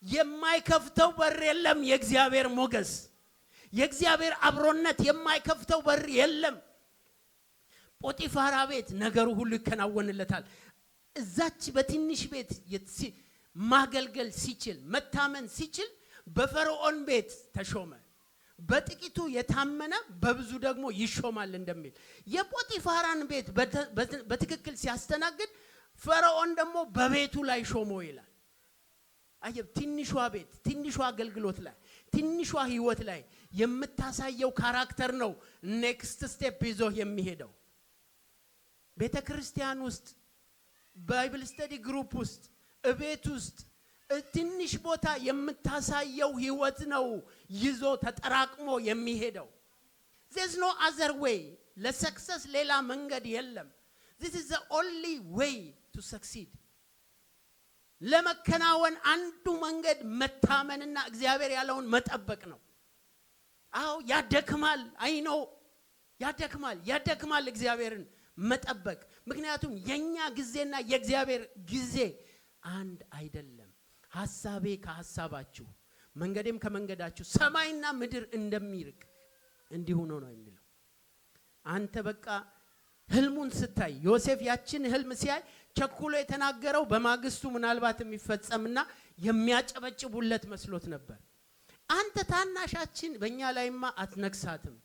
የማይከፍተው በር የለም የእግዚአብሔር ሞገስ የእግዚአብሔር አብሮነት የማይከፍተው በር የለም ጶጢፋራ ቤት ነገሩ ሁሉ ይከናወንለታል እዛች በትንሽ ቤት ማገልገል ሲችል መታመን ሲችል በፈርዖን ቤት ተሾመ በጥቂቱ የታመነ በብዙ ደግሞ ይሾማል እንደሚል የጶጢፋራን ቤት በትክክል ሲያስተናግድ ፈርዖን ደግሞ በቤቱ ላይ ሾሞ ይላል አየብ ትንሿ ቤት ትንሿ አገልግሎት ላይ ትንሿ ህይወት ላይ የምታሳየው ካራክተር ነው ኔክስት ስቴፕ ይዞ የሚሄደው ቤተክርስቲያን ውስጥ ባይብል ስተዲ ግሩፕ ውስጥ እቤት ውስጥ ትንሽ ቦታ የምታሳየው ህይወት ነው ይዞ ተጠራቅሞ የሚሄደው there's no other way ለሰክሰስ ሌላ መንገድ የለም this is the only way to succeed ለመከናወን አንዱ መንገድ መታመንና እግዚአብሔር ያለውን መጠበቅ ነው አው ያደክማል አይኖ ያደክማል እግዚአብሔርን መጠበቅ ምክንያቱም የኛ ጊዜና የእግዚአብሔር ጊዜ አንድ አይደለም ሐሳቤ ከሐሳባችሁ መንገዴም ከመንገዳችሁ ሰማይና ምድር እንደሚርቅ እንዲሁ ነው የሚለው አንተ በቃ ህልሙን ስታይ ዮሴፍ ያችን ህልም ሲያይ ቸኩሎ የተናገረው በማግስቱ ምናልባት የሚፈጸምና የሚያጨበጭቡለት መስሎት ነበር አንተ ታናሻችን በእኛ ላይማ አትነግሳትም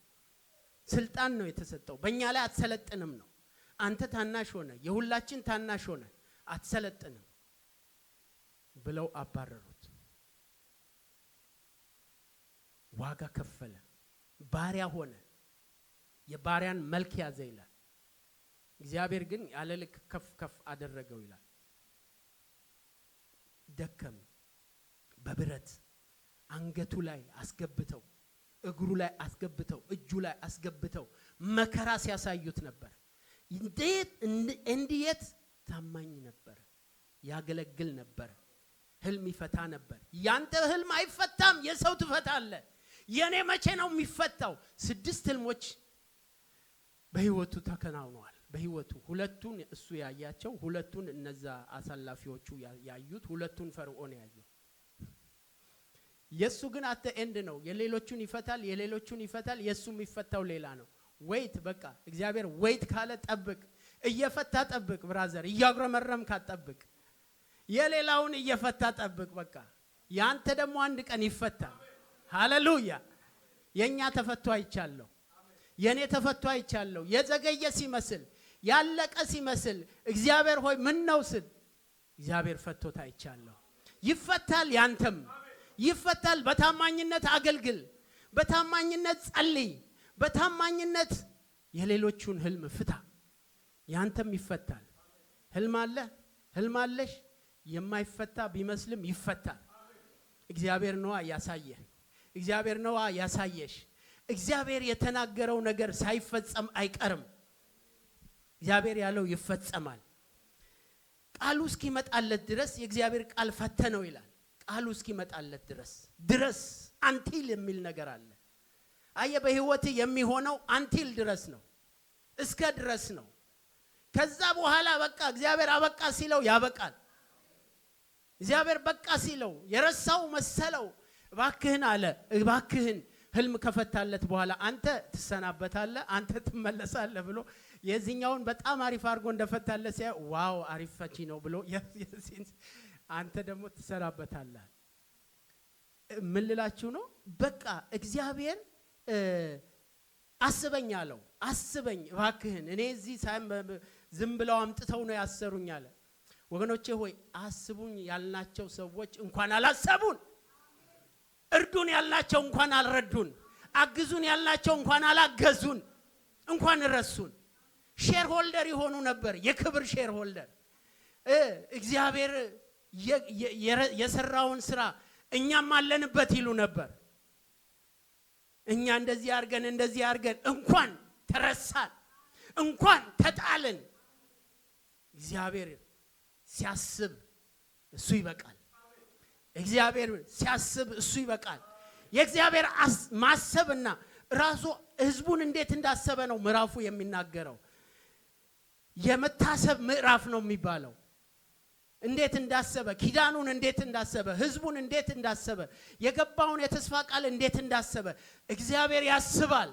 ስልጣን ነው የተሰጠው በእኛ ላይ አትሰለጥንም ነው አንተ ታናሽ ሆነ የሁላችን ታናሽ ሆነ አትሰለጥንም ብለው አባረሩት ዋጋ ከፈለ ባሪያ ሆነ የባሪያን መልክ ያዘ ይላል እግዚአብሔር ግን ያለልክ ከፍ አደረገው ይላል ደከም በብረት አንገቱ ላይ አስገብተው እግሩ ላይ አስገብተው እጁ ላይ አስገብተው መከራ ሲያሳዩት ነበር እንዴት ታማኝ ነበር ያገለግል ነበር ህልም ይፈታ ነበር ያንተ ህልም አይፈታም የሰው ትፈታለ የኔ መቼ ነው የሚፈታው 6 ህልሞች በህይወቱ ተከናውነዋል በህይወቱ ሁለቱን እሱ ያያቸው ሁለቱን እነዛ አሳላፊዎቹ ያዩት ሁለቱን ፈርዖን ያየው የሱ ግን አተ ኤንድ ነው የሌሎቹን ይፈታል የሱ የሚፈታው ሌላ ነው ዌይት በቃ እግዚአብሔር ዌይት ካለ ጠብቅ እየፈታ ጠብቅ ብራዘር እያግረመረም ካጠብቅ የሌላውን እየፈታ ጠብቅ በቃ ያንተ ደግሞ አንድ ቀን ይፈታል ሃሌሉያ የኛ ተፈቶ አይቻለሁ የኔ ተፈቶ አይቻለሁ የዘገየ ሲመስል ያለቀ ሲመስል እግዚአብሔር ሆይ ምን ነው ስል እግዚአብሔር ፈቶት አይቻለሁ ይፈታል ያንተም ይፈታል በታማኝነት አገልግል በታማኝነት ጸልይ በታማኝነት የሌሎቹን ህልም ፍታ ያንተም ይፈታል ህልም አለሽ የማይፈታ ቢመስልም ይፈታል እግዚአብሔር ነው ያሳየሽ እግዚአብሔር የተናገረው ነገር ሳይፈጸም አይቀርም እግዚአብሔር ያለው ይፈጸማል ቃሉ እስኪመጣለት ድረስ የእግዚአብሔር ቃል ፈተነው ይላል ቃሉ እስኪመጣለት ድረስ አንቲል የሚል ነገር አለ አየ በህይወት የሚሆነው አንቲል ድረስ ነው እስከ ድረስ ነው ከዛ በኋላ በቃ እግዚአብሔር አበቃ ሲለው ያበቃል እግዚአብሔር በቃ ሲለው የረሳው መሰለው እባክህን አለ እባክህን ህልም ከፈታለት በኋላ አንተ ትሰናበታለህ አንተ ትመለሳለህ ብሎ የዚህኛውን በጣም አሪፍ አድርጎ እንደፈታለት ሲያ ዋው አሪፍ ፈቺ ነው ብሎ አንተ ደግሞ ትሰናበታለህ ምን ልላችሁ ነው በቃ እግዚአብሔር አስበኝ አለው። አስበኝ እባክህን እኔ እዚህ ዝም ብለው አምጥተው ነው ያሰሩኝ አለ። ወገኖቼ ሆይ አስቡኝ ያልናቸው ሰዎች እንኳን አላሰቡን፣ እርዱን ያልናቸው እንኳን አልረዱን፣ አግዙን ያልናቸው እንኳን አላገዙን፣ እንኳን ረሱን። ሼር ሆልደር ይሆኑ ነበር፣ የክብር ሼር ሆልደር። እግዚአብሔር የሰራውን ስራ እኛም አለንበት ይሉ ነበር። እኛ እንደዚህ አርገን እንኳን ተረሳን፣ እንኳን ተጣልን። እግዚአብሔር ሲያስብ እሱ ይበቃል። እግዚአብሔር ሲያስብ እሱ ይበቃል። የእግዚአብሔር ማሰብና ራሱ ህዝቡን እንዴት እንዳሰበ ነው ምዕራፉ የሚናገረው። የመታሰብ ምዕራፍ ነው የሚባለው። እንዴት እንዳሰበ፣ ኪዳኑን እንዴት እንዳሰበ፣ ህዝቡን እንዴት እንዳሰበ፣ የገባውን የተስፋ ቃል እንዴት እንዳሰበ እግዚአብሔር ያስባል።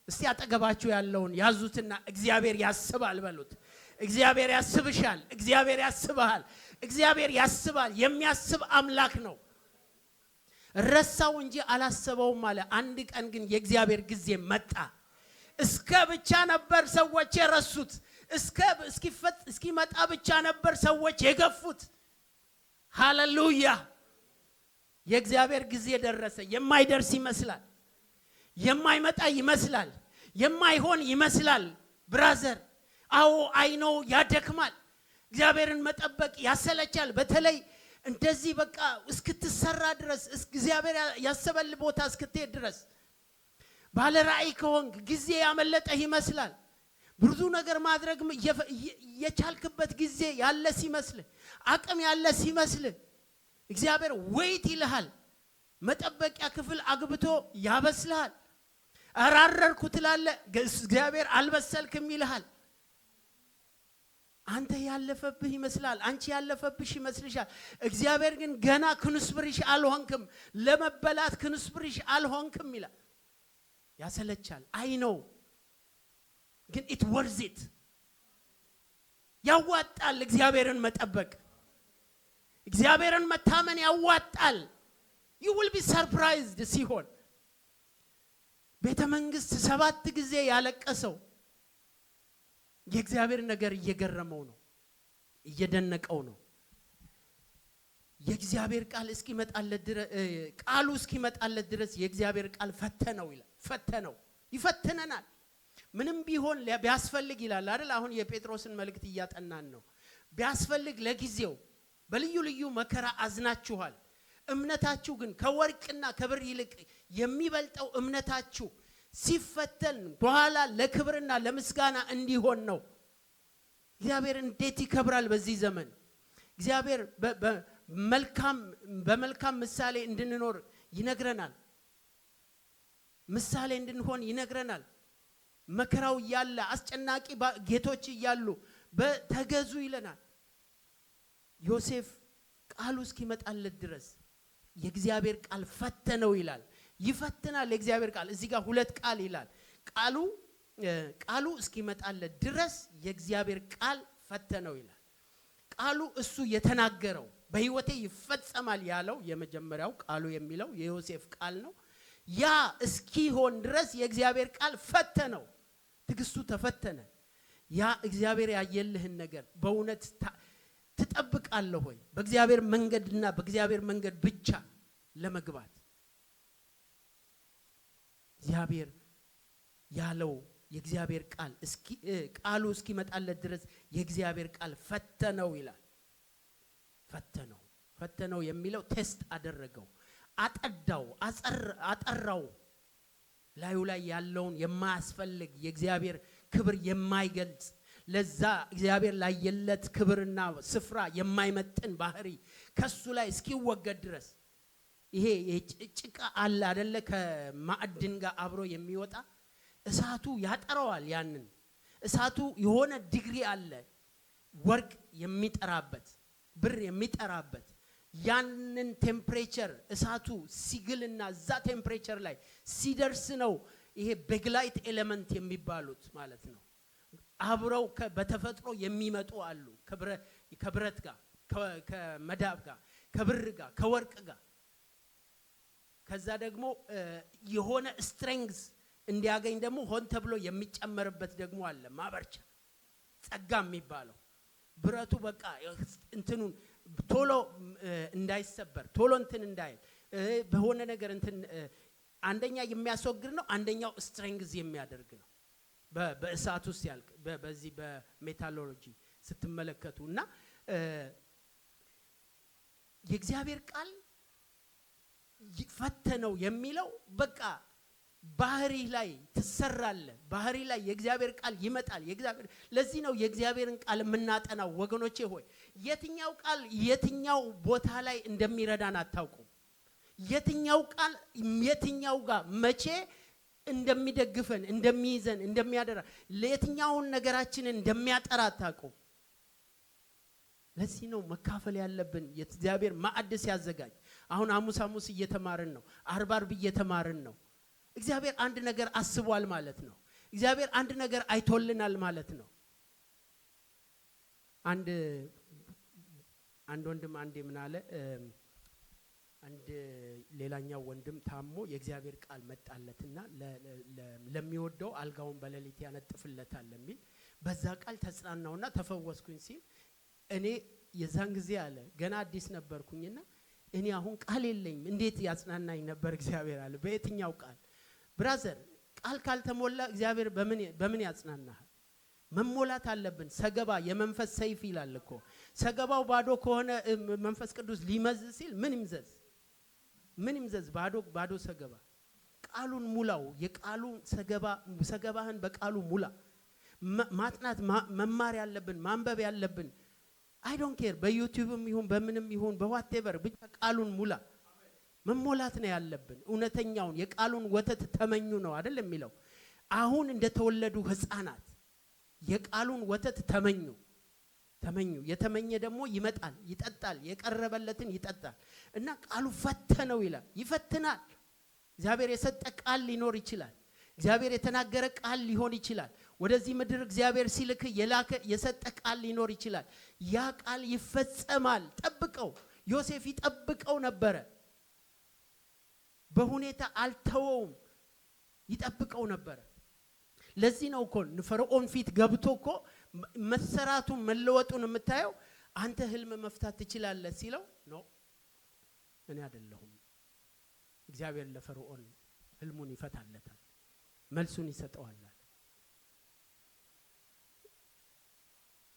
እስቲ አጠገባችሁ ያለውን ያዙትና እግዚአብሔር ያስባል በሉት። እግዚአብሔር ያስብሻል። እግዚአብሔር ያስባል። እግዚአብሔር ያስባል። የሚያስብ አምላክ ነው። ረሳው እንጂ አላሰበውም አለ። አንድ ቀን ግን የእግዚአብሔር ጊዜ መጣ። እስከ ብቻ ነበር ሰዎች የረሱት። እስኪመጣ ብቻ ነበር ሰዎች የገፉት። ሃሌሉያ! የእግዚአብሔር ጊዜ ደረሰ። የማይደርስ ይመስላል፣ የማይመጣ ይመስላል፣ የማይሆን ይመስላል። ብራዘር አዎ አይኖ ያደክማል። እግዚአብሔርን መጠበቅ ያሰለቻል። በተለይ እንደዚህ በቃ እስክትሰራ ድረስ እግዚአብሔር ያሰበል ቦታ እስክትሄድ ድረስ ባለ ራእይ ከሆንክ ጊዜ ያመለጠህ ይመስላል። ብዙ ነገር ማድረግ የቻልክበት ጊዜ ያለ ሲመስል፣ አቅም ያለ ሲመስል እግዚአብሔር ወይት ይልሃል። መጠበቂያ ክፍል አግብቶ ያበስልሃል። አራረርኩ ትላለህ፣ እግዚአብሔር አልበሰልክም ይልሃል። አንተ ያለፈብህ ይመስላል፣ አንቺ ያለፈብሽ ይመስልሻል። እግዚአብሔር ግን ገና ክንስብርሽ አልሆንክም፣ ለመበላት ክንስብርሽ አልሆንክም ይላል። ያሰለቻል። አይ ነው ግን it worth it። ያዋጣል እግዚአብሔርን መጠበቅ፣ እግዚአብሔርን መታመን ያዋጣል። you will be surprised ሲሆን ቤተ መንግስት 7 ጊዜ ያለቀሰው የእግዚአብሔር ነገር እየገረመው ነው፣ እየደነቀው ነው። የእግዚአብሔር ቃል እስኪመጣለት ድረስ የእግዚአብሔር ቃል ፈተነው ይላል። ፈተነው፣ ይፈትነናል። ምንም ቢሆን ቢያስፈልግ ይላል አይደል? አሁን የጴጥሮስን መልእክት እያጠናን ነው። ቢያስፈልግ ለጊዜው በልዩ ልዩ መከራ አዝናችኋል። እምነታችሁ ግን ከወርቅና ከብር ይልቅ የሚበልጠው እምነታችሁ ሲፈተን በኋላ ለክብርና ለምስጋና እንዲሆን ነው። እግዚአብሔር እንዴት ይከብራል በዚህ ዘመን። እግዚአብሔር በመልካም ምሳሌ እንድንኖር ይነግረናል። ምሳሌ እንድንሆን ይነግረናል። መከራው እያለ አስጨናቂ ጌቶች እያሉ በተገዙ ይለናል። ዮሴፍ ቃሉ እስኪመጣለት ድረስ የእግዚአብሔር ቃል ፈተነው ይላል። ይፈትናል የእግዚአብሔር ቃል። እዚህ ጋር 2 ቃል ይላል። ቃሉ እስኪመጣለት ድረስ የእግዚአብሔር ቃል ፈተነው ይላል። ቃሉ እሱ የተናገረው በህይወቴ ይፈጸማል ያለው የመጀመሪያው ቃሉ የሚለው የዮሴፍ ቃል ነው። ያ እስኪሆን ድረስ የእግዚአብሔር ቃል ፈተነው። ትግስቱ ተፈተነ። ያ እግዚአብሔር ያየልህን ነገር በእውነት ትጠብቃለህ ወይ? በእግዚአብሔር መንገድና በእግዚአብሔር መንገድ ብቻ ለመግባት እግዚአብሔር ያለው የእግዚአብሔር ቃል ቃሉ እስኪመጣለት ድረስ የእግዚአብሔር ቃል ፈተነው ይላል። ፈተነው የሚለው ቴስት አደረገው፣ አጠራው። ላዩ ላይ ያለውን የማያስፈልግ የእግዚአብሔር ክብር የማይገልጽ ለዛ እግዚአብሔር ላይ የለት ክብርና ስፍራ የማይመጥን ባህሪ ከሱ ላይ እስኪወገድ ድረስ ይሄ ጭቃ አለ አይደለ? ከማዕድን ጋር አብሮ የሚወጣ እሳቱ ያጠራዋል። ያንን እሳቱ የሆነ ዲግሪ አለ፣ ወርቅ የሚጠራበት፣ ብር የሚጠራበት። ያንን ቴምፕሬቸር እሳቱ ሲግልና እዛ ቴምፕሬቸር ላይ ሲደርስ ነው ይሄ ቤግላይት ኤሌመንት የሚባሉት ማለት ነው። አብረው በተፈጥሮ የሚመጡ አሉ፣ ከብረት ጋር፣ ከመዳብ ጋር፣ ከብር ጋር፣ ከወርቅ ጋር። ከዛ ደግሞ የሆነ ስትሬንግዝ እንዲያገኝ ደግሞ ሆን ተብሎ የሚጨመርበት ደግሞ አለ ማበርቻ ጸጋ የሚባለው ብረቱ በቃ እንትኑን ቶሎ እንዳይሰበር ቶሎ እንትን እንዳይል በሆነ ነገር እንትን አንደኛ የሚያስወግድ ነው አንደኛው ስትሬንግዝ የሚያደርግ ነው በእሳት ውስጥ ያልቅ በዚህ በሜታሎጂ ስትመለከቱና የእግዚአብሔር ቃል ፈተነው የሚለው በቃ ባህሪ ላይ ተሰራለ ባህሪ ላይ የእግዚአብሔር ቃል ይመጣል የእግዚአብሔር ለዚህ ነው የእግዚአብሔርን ቃል የምናጠናው ወገኖቼ ሆይ የትኛው ቃል የትኛው ቦታ ላይ እንደሚረዳን አታውቁ የትኛው ቃል የትኛው ጋር መቼ እንደሚደግፈን እንደሚይዘን እንደሚያደራ ለየትኛውን ነገራችንን እንደሚያጠራ አታውቁ ለዚህ ነው መካፈል ያለብን የእግዚአብሔር ማዕድ ሲያዘጋጅ አሁን ሐሙስ እየተማርን ነው አርብ እየተማርን ነው እግዚአብሔር አንድ ነገር አስቧል ማለት ነው እግዚአብሔር አንድ ነገር አይቶልናል ማለት ነው አንድ ወንድም አንዴ ምን አለ አንድ ሌላኛው ወንድም ታሞ የእግዚአብሔር ቃል መጣለትና ለሚወደው አልጋውን በሌሊት ያነጥፍለታል ለሚል በዛ ቃል ተጽናናውና ተፈወስኩኝ ሲል እኔ የዛን ጊዜ አለ ገና አዲስ ነበርኩኝና እኔ አሁን ቃል የለኝም እንዴት ያጽናናኝ ነበር እግዚአብሔር አለ በየትኛው ቃል ብራዘር ቃል ካልተሞላ እግዚአብሔር በምን ያጽናናሃል መሞላት አለብን ሰገባ የመንፈስ ሰይፍ ይላል እኮ ሰገባው ባዶ ከሆነ መንፈስ ቅዱስ ሊመዝ ሲል ምን ይምዘዝ ባዶ ሰገባ ቃሉን ሙላው የቃሉን ሰገባህን በቃሉ ሙላ ማጥናት መማር ያለብን ማንበብ ያለብን I don't care በዩቲዩብም ይሁን በምንም ይሁን በዋትኤቨር ብቻ ቃሉን ሙላ መሞላት ነው ያለብን እውነተኛውን የቃሉን ወተት ተመኙ ነው አይደል የሚለው አሁን እንደተወለዱ ህፃናት የቃሉን ወተት ተመኙ የተመኘ ደግሞ ይመጣል ይጠጣል የቀረበለትን ይጠጣል እና ቃሉ ፈተነው ይላል ይፈትናል እግዚአብሔር የሰጠ ቃል ሊኖር ይችላል እግዚአብሔር የተናገረ ቃል ሊሆን ይችላል ወደዚህ ምድር እግዚአብሔር ሲልክ የላከ የሰጠ ቃል ሊኖር ይችላል ያ ቃል ይፈጸማል ጠብቀው ዮሴፍ ይጠብቀው ነበር በሁኔታ አልተወውም ይጠብቀው ነበር ለዚህ ነው እኮ ፈርዖን ፊት ገብቶ እኮ መሰራቱን መለወጡን የምታየው አንተ ህልም መፍታት ትችላለህ ሲለው ነው እኔ አይደለሁም እግዚአብሔር ለፈርዖን ህልሙን ይፈታለታል መልሱን ይሰጠዋል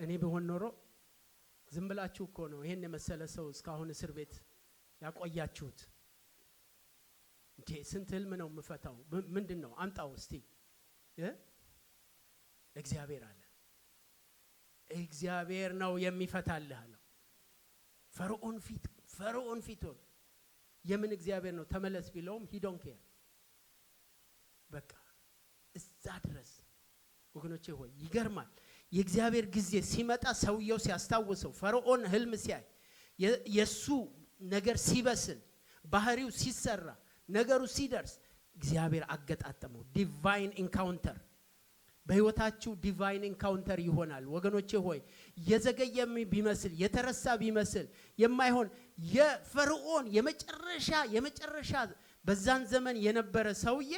እኔ በሆነ ኖሮ ዝም ብላችሁ እኮ ነው ይሄን የመሰለ ሰው እስካሁን እስር ቤት ያቆያችሁት እንዴ ስንት ህልም ነው የምፈታው ምንድነው አምጣው እስቲ እግዚአብሔር አለ እግዚአብሔር ነው የሚፈታልህ አለ ፈርዖን ፊት የምን እግዚአብሔር ነው ተመለስ ቢለውም he don't care በቃ እዛ ድረስ ወገኖቼ ሆይ ይገርማል የእግዚአብሔር ጊዜ ሲመጣ ሰውየው ሲያስታውሰው ፈርዖን ህልም ሲያይ የሱ ነገር ሲበስል ባህሪው ሲሰራ ነገሩ ሲደርስ እግዚአብሔር አገጣጠመው ዲቫይን ኢንካውንተር በህይወታችሁ ዲቫይን ኢንካውንተር ይሆናል ወገኖቼ ሆይ የዘገየም ቢመስል የተረሳ ቢመስል የማይሆን የፈርዖን የመጨረሻ በዛን ዘመን የነበረ ሰውዬ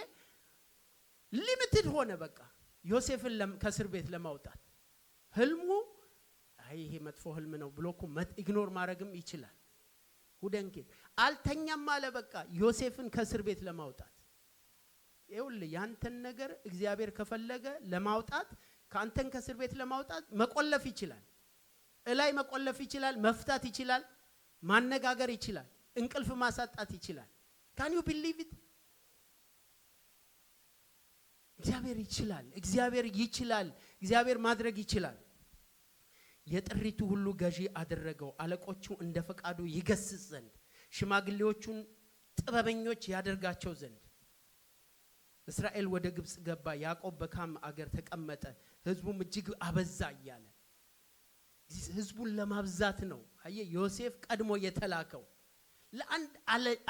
ሊሚትድ ሆነ በቃ ዮሴፍን ከእስር ቤት ለማውጣት ህልሙ ይሄ መጥፎ ህልም ነው ብሎኩ ኢግኖር ማድረግም ይችላል ሁደንኬት አልተኛም አለ በቃ ዮሴፍን ከእስር ቤት ለማውጣት ይኸውልህ ያንተን ነገር እግዚአብሔር ከፈለገ ለማውጣት ካንተን ከእስር ቤት ለማውጣት መቆለፍ ይችላል እላይ መቆለፍ ይችላል መፍታት ይችላል ማነጋገር ይችላል እንቅልፍ ማሳጣት ይችላል can you believe it እግዚአብሔር ይችላል እግዚአብሔር ማድረግ ይችላል የጥሪቱ ሁሉ ገዢ አደረገው አለቆቹ እንደ ፈቃዱ ይገስጽ ዘንድ ሽማግሌዎቹን ጥበበኞች ያደርጋቸው ዘንድ እስራኤል ወደ ግብጽ ገባ ያዕቆብ በካም አገር ተቀመጠ ህዝቡም እጅግ አበዛ ይያለ ህዝቡን ለማብዛት ነው አየ ዮሴፍ ቀድሞ የተላከው ለአንድ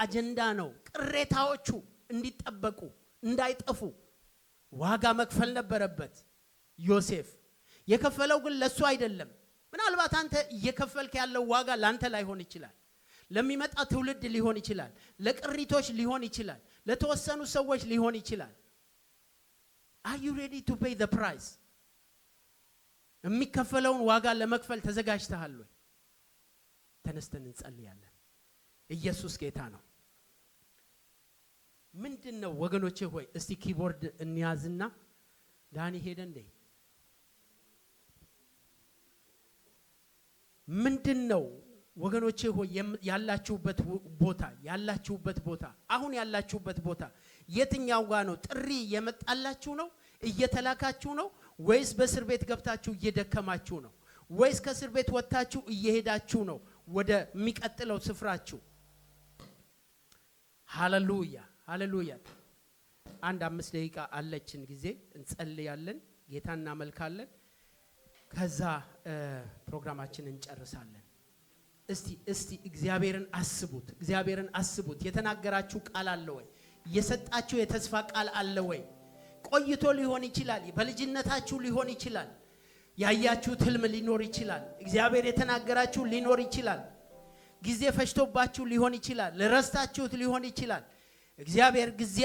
አጀንዳ ነው ቅሬታዎቹ እንዲጠበቁ እንዳይጠፉ ዋጋ መክፈል ነበረበት ዮሴፍ የከፈለው ግን ለሱ አይደለም ምናልባት አንተ እየከፈልክ ያለው ዋጋ ላንተ ላይሆን ይችላል ለሚመጣ ትውልድ ሊሆን ይችላል ለቅሪቶች ሊሆን ይችላል ለተወሰኑ ሰዎች ሊሆን ይችላል Are you ready to pay the price? የሚከፈለውን ዋጋ ለመክፈል ተዘጋጅተሃል ወይ? ተነስተን እንጸልያለን። ኢየሱስ ጌታ ነው። ምንድነው ወገኖቼ ሆይ እስቲ ኪቦርድ እንያዝና ዳኒ ሄደ እንዴ? ምንድነው ወገኖቼ ሆይ ያላችሁበት ቦታ አሁን ያላችሁበት ቦታ የትኛው ጋር ነው? ጥሪ የመጣላችሁ ነው? እየተላካችሁ ነው? ወይስ በእስር ቤት ገብታችሁ እየደከማችሁ ነው? ወይስ ከእስር ቤት ወጣችሁ እየሄዳችሁ ነው ወደ የሚቀጥለው ስፍራችሁ? ሃሌሉያ ሃሌሉያ። አንድ 5 ደቂቃ አለችን ጊዜ እንጸልያለን፣ ጌታን እናመልካለን፣ ከዛ ፕሮግራማችንን እንጨርሳለን። እስቲ እግዚአብሔርን አስቡት። የተናገራችሁ ቃል አለ ወይ? የሰጣችሁ የተስፋ ቃል አለ ወይ? ቆይቶ ሊሆን ይችላል፣ በልጅነታችሁ ሊሆን ይችላል፣ ያያችሁት ህልም ሊኖር ይችላል፣ እግዚአብሔር የተናገራችሁ ሊኖር ይችላል፣ ጊዜ ፈጅቶባችሁ ሊሆን ይችላል፣ ለረስታችሁት ሊሆን ይችላል። እግዚአብሔር ጊዜ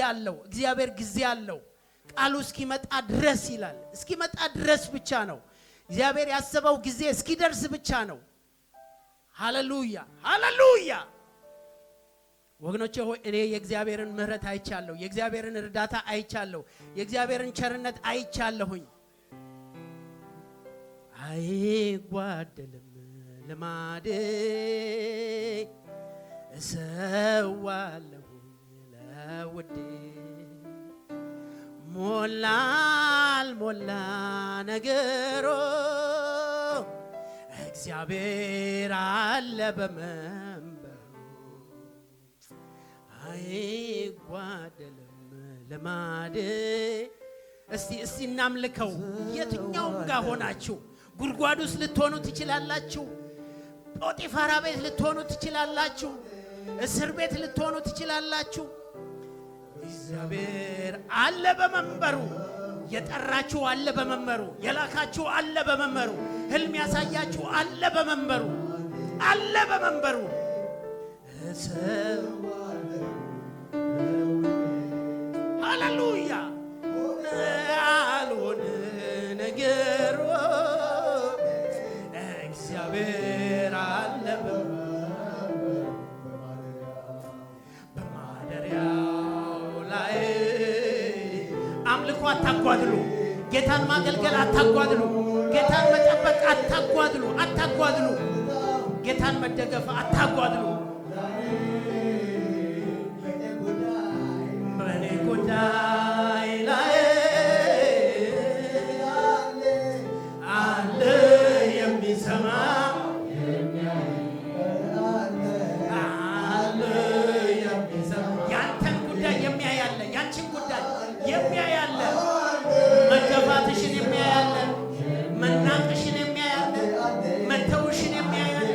አለው። ቃሉ እስኪመጣ ድረስ ይላል። እስኪመጣ ድረስ ብቻ ነው። እግዚአብሔር ያሰበው ጊዜ እስኪደርስ ብቻ ነው። ሃሌሉያ ወገኖቼ ሆይ እኔ የእግዚአብሔርን ምሕረት አይቻለሁ፣ የእግዚአብሔርን እርዳታ አይቻለሁ፣ የእግዚአብሔርን ቸርነት አይቻለሁኝ። አይጓደልም ልማዴ እሰዋለሁ ለውዴ ሞላ ነገሮ እግዚአብሔር አለ በመንበሩ አይጓደልም ልማዴ። እስቲ እናምልከው። የትኛውም ጋር ሆናችሁ ጉድጓድ ውስጥ ልትሆኑ ትችላላችሁ፣ ጶጢፋራ ቤት ልትሆኑ ትችላላችሁ፣ እስር ቤት ልትሆኑ ትችላላችሁ። እግዚአብሔር አለ በመንበሩ። የጠራችሁ አለ በመንበሩ፣ የላካችሁ አለ በመንበሩ፣ ህልም ያሳያችሁ አለ በመንበሩ። ሃሌሉያ አልሆነ ነገሩ እግዚአብሔር አለ በማደሪያው ላይ። አምልኮ አታጓድሉ። ጌታን ማገልገል አታጓድሉ። ጌታን መጠበቅ አታጓድሉ። ጌታን መደገፍ አታጓድሉ። በኔ ጉዳይ ላይ አለ የሚሰማ ያንተን ጉዳይ የሚያያለ፣ ያንቺን ጉዳይ የሚያያለ፣ መገፋትሽን የሚያያለ፣ መናቅሽን የሚያያለ፣ መተውሽን የሚያያለ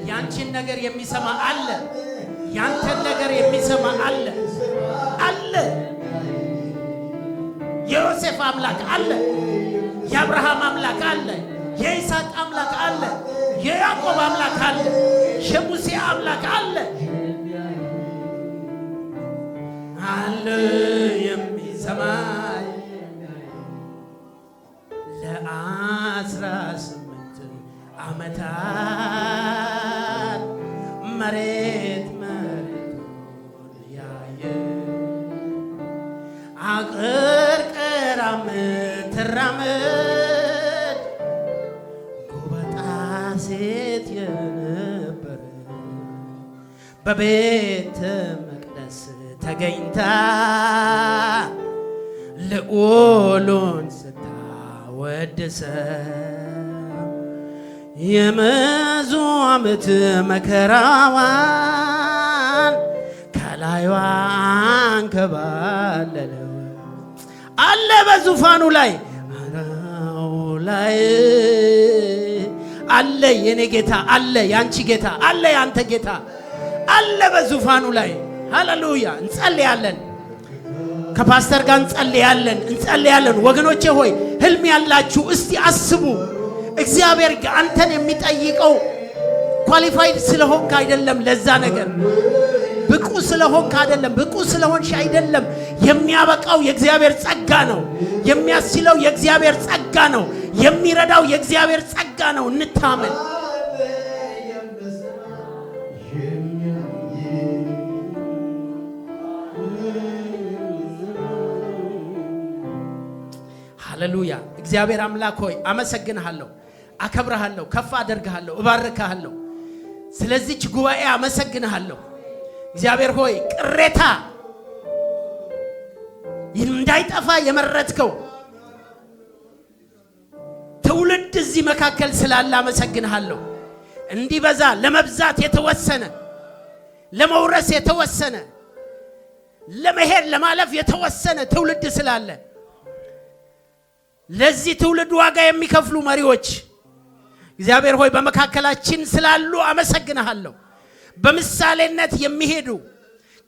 ያንቺን ነገር የሚሰማ አለ። ያንተን ነገር የሚሰማ አለ። የዮሴፍ አምላክ አለ። የአብርሃም አምላክ አለ። የይስሐቅ አምላክ አለ። የያዕቆብ አምላክ አለ፣ የሙሴ አምላክ አለ አለ የሚሰማ ለ18 ዓመታት መሬት መሬቱን ያየ አቅርቅራ ምትራመድ ጎበጣ ሴት የነበረ በቤተ መቅደስ ተገኝታ ልዑሉን ስታወድሰ የብዙ ዓመት መከራዋን ከላይዋ አንከባለለው አለ በዙፋኑ ላይ አለ የኔ ጌታ አለ ያንቺ ጌታ አለ ያንተ ጌታ አለ በዙፋኑ ላይ። ሃሌሉያ። እንጸልያለን፣ ከፓስተር ጋር እንጸልያለን። ወገኖቼ ሆይ ህልም ያላችሁ እስቲ አስቡ። እግዚአብሔር አንተን የሚጠይቀው ኳሊፋይድ ስለሆንክ አይደለም፣ ለዛ ነገር ብቁ ስለሆንክ አይደለም፣ ብቁ ስለሆንሽ አይደለም። የሚያበቃው የእግዚአብሔር ጸጋ ነው። የሚያስችለው የእግዚአብሔር ጸጋ ነው። የሚረዳው የእግዚአብሔር ጸጋ ነው። እንታመን። ሃሌሉያ። እግዚአብሔር አምላክ ሆይ አመሰግንሃለሁ፣ አከብርሃለሁ፣ ከፍ አደርግሃለሁ፣ እባርክሃለሁ። ስለዚህች ጉባኤ አመሰግንሃለሁ። እግዚአብሔር ሆይ ቅሬታ እንዳይጠፋ የመረጥከው ትውልድ እዚህ መካከል ስላለ አመሰግንሃለሁ። እንዲበዛ ለመብዛት የተወሰነ ለመውረስ የተወሰነ ለመሄድ ለማለፍ የተወሰነ ትውልድ ስላለ ለዚህ ትውልድ ዋጋ የሚከፍሉ መሪዎች እግዚአብሔር ሆይ በመካከላችን ስላሉ አመሰግንሃለሁ። በምሳሌነት የሚሄዱ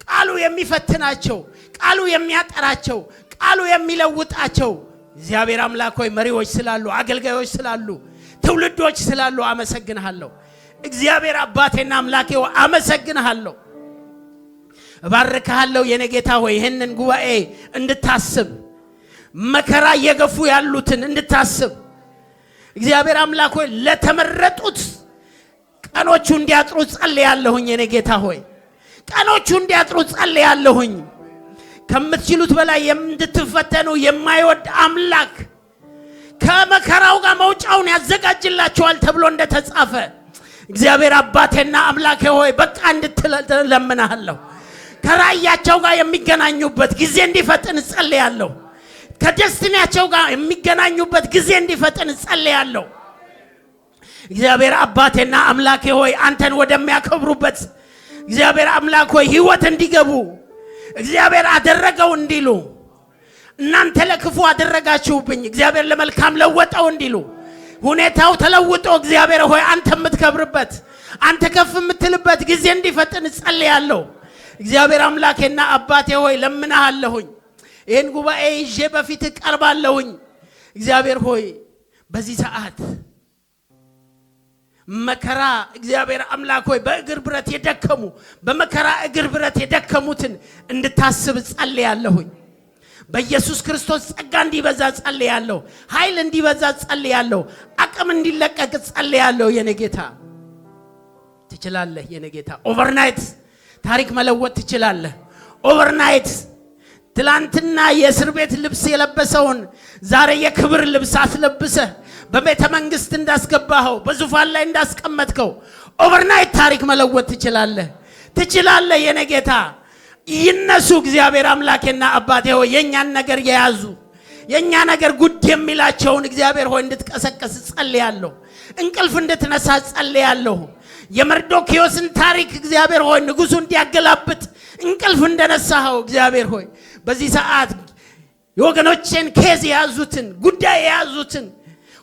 ቃሉ የሚፈትናቸው፣ ቃሉ የሚያጠራቸው፣ ቃሉ የሚለውጣቸው እግዚአብሔር አምላክ ሆይ መሪዎች ስላሉ፣ አገልጋዮች ስላሉ፣ ትውልዶች ስላሉ አመሰግንሃለሁ። እግዚአብሔር አባቴና አምላኬ ሆይ አመሰግንሃለሁ፣ እባርክሃለሁ። የኔ ጌታ ሆይ ይህንን ጉባኤ እንድታስብ መከራ እየገፉ ያሉትን እንድታስብ እግዚአብሔር አምላክ ሆይ ለተመረጡት ቀኖቹ እንዲያጥሩ ጸልያለሁኝ። የኔ ጌታ ሆይ ቀኖቹ እንዲያጥሩ ጸልያለሁኝ። ከምትችሉት በላይ እንድትፈተኑ የማይወድ አምላክ ከመከራው ጋር መውጫውን ያዘጋጅላችኋል ተብሎ እንደተጻፈ እግዚአብሔር አባቴና አምላኬ ሆይ በቃ እንድትለምናለሁ። ከራእያቸው ጋር የሚገናኙበት ጊዜ እንዲፈጥን ጸልያለሁ። ከደስቲናቸው ጋር የሚገናኙበት ጊዜ እንዲፈጥን ጸልያለሁ። እግዚአብሔር አባቴና አምላኬ ሆይ አንተን ወደሚያከብሩበት እግዚአብሔር አምላክ ሆይ ሕይወት እንዲገቡ እግዚአብሔር አደረገው እንዲሉ፣ እናንተ ለክፉ አደረጋችሁብኝ እግዚአብሔር ለመልካም ለወጠው እንዲሉ፣ ሁኔታው ተለውጦ እግዚአብሔር ሆይ አንተ የምትከብርበት አንተ ከፍ የምትልበት ጊዜ እንዲፈጥን ጸልያለሁ። እግዚአብሔር አምላኬና አባቴ ሆይ ለምናሃለሁኝ። ይህን ጉባኤ ይዤ በፊት ቀርባለሁኝ። እግዚአብሔር ሆይ በዚህ ሰዓት መከራ እግዚአብሔር አምላክ ሆይ በእግር ብረት የደከሙ በመከራ እግር ብረት የደከሙትን እንድታስብ ጸልያለሁኝ። በኢየሱስ ክርስቶስ ጸጋ እንዲበዛ ጸልያለሁ። ኃይል እንዲበዛ ጸልያለሁ። አቅም እንዲለቀቅ ጸልያለሁ። የኔ ጌታ ትችላለህ። የኔ ጌታ ኦቨርናይት ታሪክ መለወጥ ትችላለህ። ኦቨርናይት ትላንትና የእስር ቤት ልብስ የለበሰውን ዛሬ የክብር ልብስ አስለብሰህ በቤተ መንግስት እንዳስገባኸው በዙፋን ላይ እንዳስቀመጥከው ኦቨርናይት ታሪክ መለወጥ ትችላለህ። የኔ ጌታ ይነሱ እግዚአብሔር አምላኬና አባቴ ሆይ የኛን ነገር የያዙ የኛ ነገር ጉድ የሚላቸውን እግዚአብሔር ሆይ እንድትቀሰቀስ ጸልያለሁ። እንቅልፍ እንድትነሳ ጸልያለሁ። የመርዶክዮስን ታሪክ እግዚአብሔር ሆይ ንጉሱ እንዲያገላብጥ እንቅልፍ እንደነሳኸው እግዚአብሔር ሆይ በዚህ ሰዓት የወገኖችን ኬዝ የያዙትን ጉዳይ የያዙትን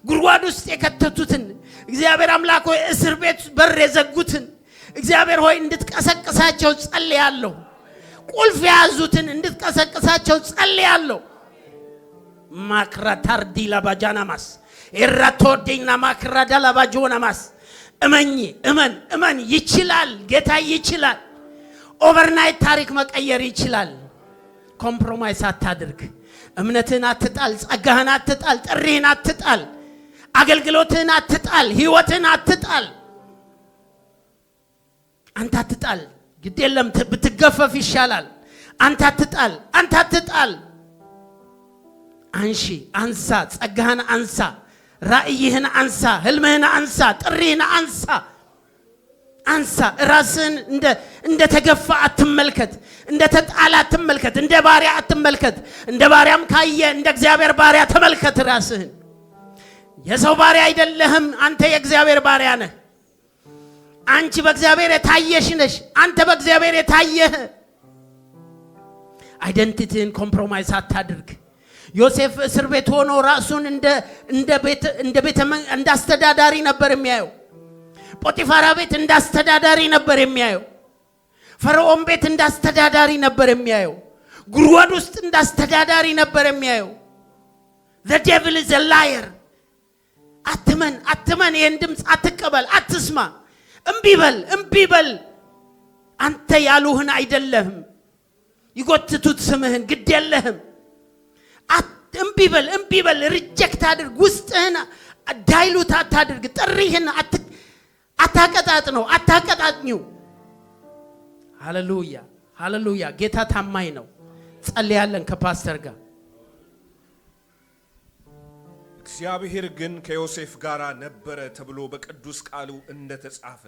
ጉድጓድ ውስጥ የከተቱትን እግዚአብሔር አምላክ ሆይ እስር ቤት በር የዘጉትን እግዚአብሔር ሆይ እንድትቀሰቅሳቸው ጸልያለሁ። ቁልፍ የያዙትን እንድትቀሰቅሳቸው ጸልያለሁ። ማክራታርዲ ላባጃናማስ ኤራቶዲና ማክራዳ ላባጆናማስ እመን ይችላል። ጌታ ይችላል። ኦቨርናይት ታሪክ መቀየር ይችላል። ኮምፕሮማይስ አታድርግ። እምነትህን አትጣል። ጸጋህን አትጣል። ጥሪህን አትጣል። አገልግሎትህን አትጣል። ህይወትህን አትጣል። አንተ አትጣል። ግድ የለም ብትገፈፍ ይሻላል። አንተ አትጣል። አንሳ። ጸጋህን አንሳ። ራእይህን አንሳ። ህልምህን አንሳ። ጥሪህን አንሳ። ራስህን እንደ ተገፋ አትመልከት። እንደ ተጣላ አትመልከት። እንደ ባሪያ አትመልከት። እንደ ባሪያም ካየ እንደ እግዚአብሔር ባሪያ ተመልከት ራስህን። የሰው ባሪያ አይደለህም። አንተ የእግዚአብሔር ባሪያ ነህ። አንቺ በእግዚአብሔር የታየሽ ነሽ። አንተ በእግዚአብሔር የታየህ። አይደንቲቲን ኮምፕሮማይዝ አታድርግ። ዮሴፍ እስር ቤት ሆኖ ራሱን እንደ አስተዳዳሪ ነበር የሚያየው። ጶጢፋራ ቤት እንደ አስተዳዳሪ ነበር የሚያየው። ፈርዖን ቤት እንደ አስተዳዳሪ ነበር የሚያየው። ጉድጓድ ውስጥ እንደ አስተዳዳሪ ነበር የሚያየው። the devil is a liar። አትመን። ይህን ድምፅ አትቀበል፣ አትስማ። እምቢ በል። አንተ ያሉህን አይደለህም። ይጎትቱት ስምህን፣ ግድ የለህም። እምቢ በል። ሪጀክት አድርግ። ውስጥህን ዳይሉት አታድርግ። ጥሪህን አታቀጣጥኚው። ሃሌሉያ። ጌታ ታማኝ ነው። ጸልያለን ከፓስተር ጋር። እግዚአብሔር ግን ከዮሴፍ ጋር ነበረ ተብሎ በቅዱስ ቃሉ እንደተጻፈ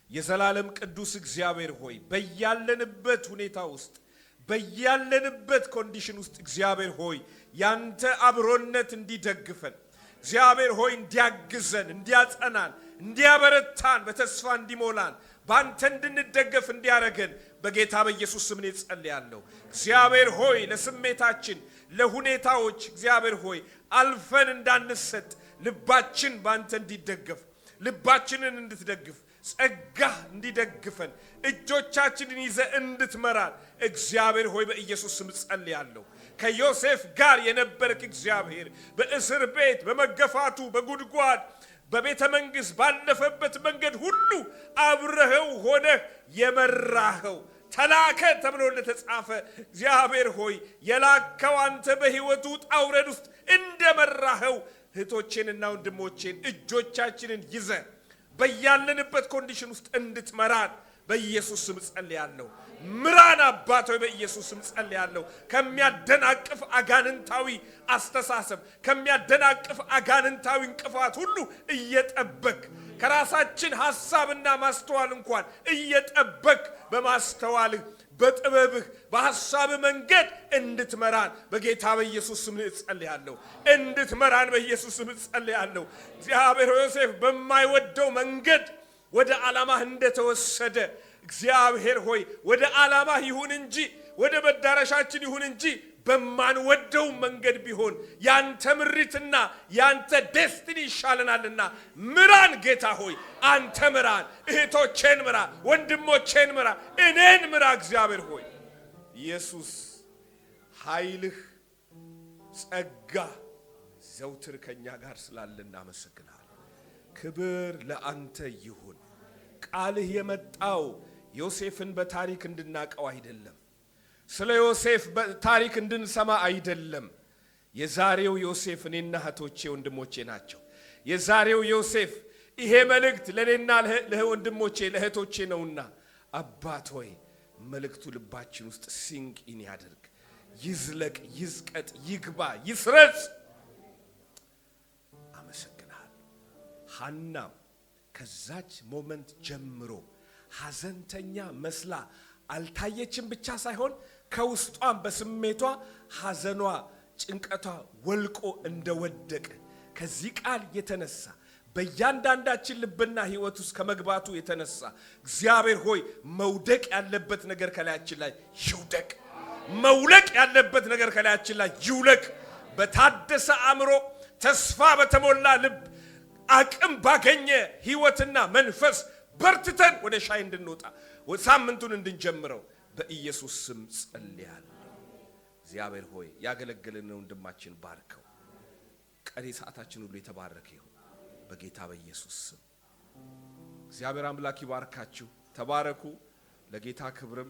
የዘላለም ቅዱስ እግዚአብሔር ሆይ በያለንበት ሁኔታ ውስጥ በያለንበት ኮንዲሽን ውስጥ እግዚአብሔር ሆይ ያንተ አብሮነት እንዲደግፈን እግዚአብሔር ሆይ እንዲያግዘን፣ እንዲያጸናን፣ እንዲያበረታን፣ በተስፋ እንዲሞላን፣ ባንተ እንድንደገፍ እንዲያረገን በጌታ በኢየሱስ ስም ጸልያለሁ። እግዚአብሔር ሆይ ለስሜታችን ለሁኔታዎች እግዚአብሔር ሆይ አልፈን እንዳንሰጥ ልባችን ባንተ እንዲደገፍ፣ ልባችንን እንድትደግፍ፣ ጸጋ እንዲደግፈን፣ እጆቻችንን ይዘ እንድትመራን እግዚአብሔር ሆይ በኢየሱስ ስም ጸልያለሁ። ከዮሴፍ ጋር የነበርክ እግዚአብሔር በእስር ቤት በመገፋቱ በጉድጓድ በቤተ መንግሥት ባለፈበት መንገድ ሁሉ አብረኸው ሆነህ የመራኸው ተላከ ተብሎ እንደተጻፈ እግዚአብሔር ሆይ የላከው አንተ በሕይወቱ ጣውረድ ውስጥ እንደመራኸው እህቶቼንና ወንድሞቼን እጆቻችንን ይዘ በያለንበት ኮንዲሽን ውስጥ እንድትመራን በኢየሱስ ስም ጸልያለሁ። ምራን አባት ሆይ በኢየሱስ ስም ጸልያለሁ። ከሚያደናቅፍ አጋንንታዊ አስተሳሰብ ከሚያደናቅፍ አጋንንታዊ እንቅፋት ሁሉ እየጠበቅ ከራሳችን ሐሳብና ማስተዋል እንኳን እየጠበቅ በማስተዋልህ በጥበብህ በሐሳብ መንገድ እንድትመራን በጌታ በኢየሱስ ስም ጸልያለሁ። እንድትመራን በኢየሱስ ስም ጸልያለሁ። እግዚአብሔር ዮሴፍ በማይወደው መንገድ ወደ ዓላማህ እንደተወሰደ እግዚአብሔር ሆይ ወደ ዓላማህ ይሁን እንጂ ወደ መዳረሻችን ይሁን እንጂ በማንወደው መንገድ ቢሆን ያንተ ምሪትና ያንተ ዴስቲኒ ይሻለናልና ምራን ጌታ ሆይ አንተ ምራን። እህቶቼን ምራ፣ ወንድሞቼን ምራ፣ እኔን ምራ። እግዚአብሔር ሆይ ኢየሱስ ኃይልህ ጸጋ ዘውትር ከኛ ጋር ስላለ እናመሰግናለን። ክብር ለአንተ ይሁን። ቃልህ የመጣው ዮሴፍን በታሪክ እንድናቀው አይደለም፣ ስለ ዮሴፍ ታሪክ እንድንሰማ አይደለም። የዛሬው ዮሴፍ እኔና እህቶቼ ወንድሞቼ ናቸው። የዛሬው ዮሴፍ ይሄ መልእክት ለኔና ለወንድሞቼ ለእህቶቼ ነውና አባት ሆይ መልእክቱ ልባችን ውስጥ ሲንቅ ኢን ያድርግ፣ ይዝለቅ፣ ይዝቀጥ፣ ይግባ፣ ይስረጽ። አመሰግናለሁ። ሐናም ከዛች ሞመንት ጀምሮ ሐዘንተኛ መስላ አልታየችም ብቻ ሳይሆን ከውስጧም በስሜቷ ሐዘኗ ጭንቀቷ ወልቆ እንደወደቀ ከዚህ ቃል የተነሳ በእያንዳንዳችን ልብና ሕይወት ውስጥ ከመግባቱ የተነሳ እግዚአብሔር ሆይ መውደቅ ያለበት ነገር ከላያችን ላይ ይውደቅ፣ መውለቅ ያለበት ነገር ከላያችን ላይ ይውለቅ። በታደሰ አእምሮ ተስፋ በተሞላ ልብ አቅም ባገኘ ሕይወትና መንፈስ በርትተን ወደ ሻይ እንድንወጣ ሳምንቱን እንድንጀምረው በኢየሱስ ስም ጸልያለሁ። እግዚአብሔር ሆይ ያገለገለን ወንድማችን ባርከው፣ ቀሪ ሰዓታችን ሁሉ የተባረከ ይሁን በጌታ በኢየሱስ ስም። እግዚአብሔር አምላክ ይባርካችሁ። ተባረኩ። ለጌታ ክብርም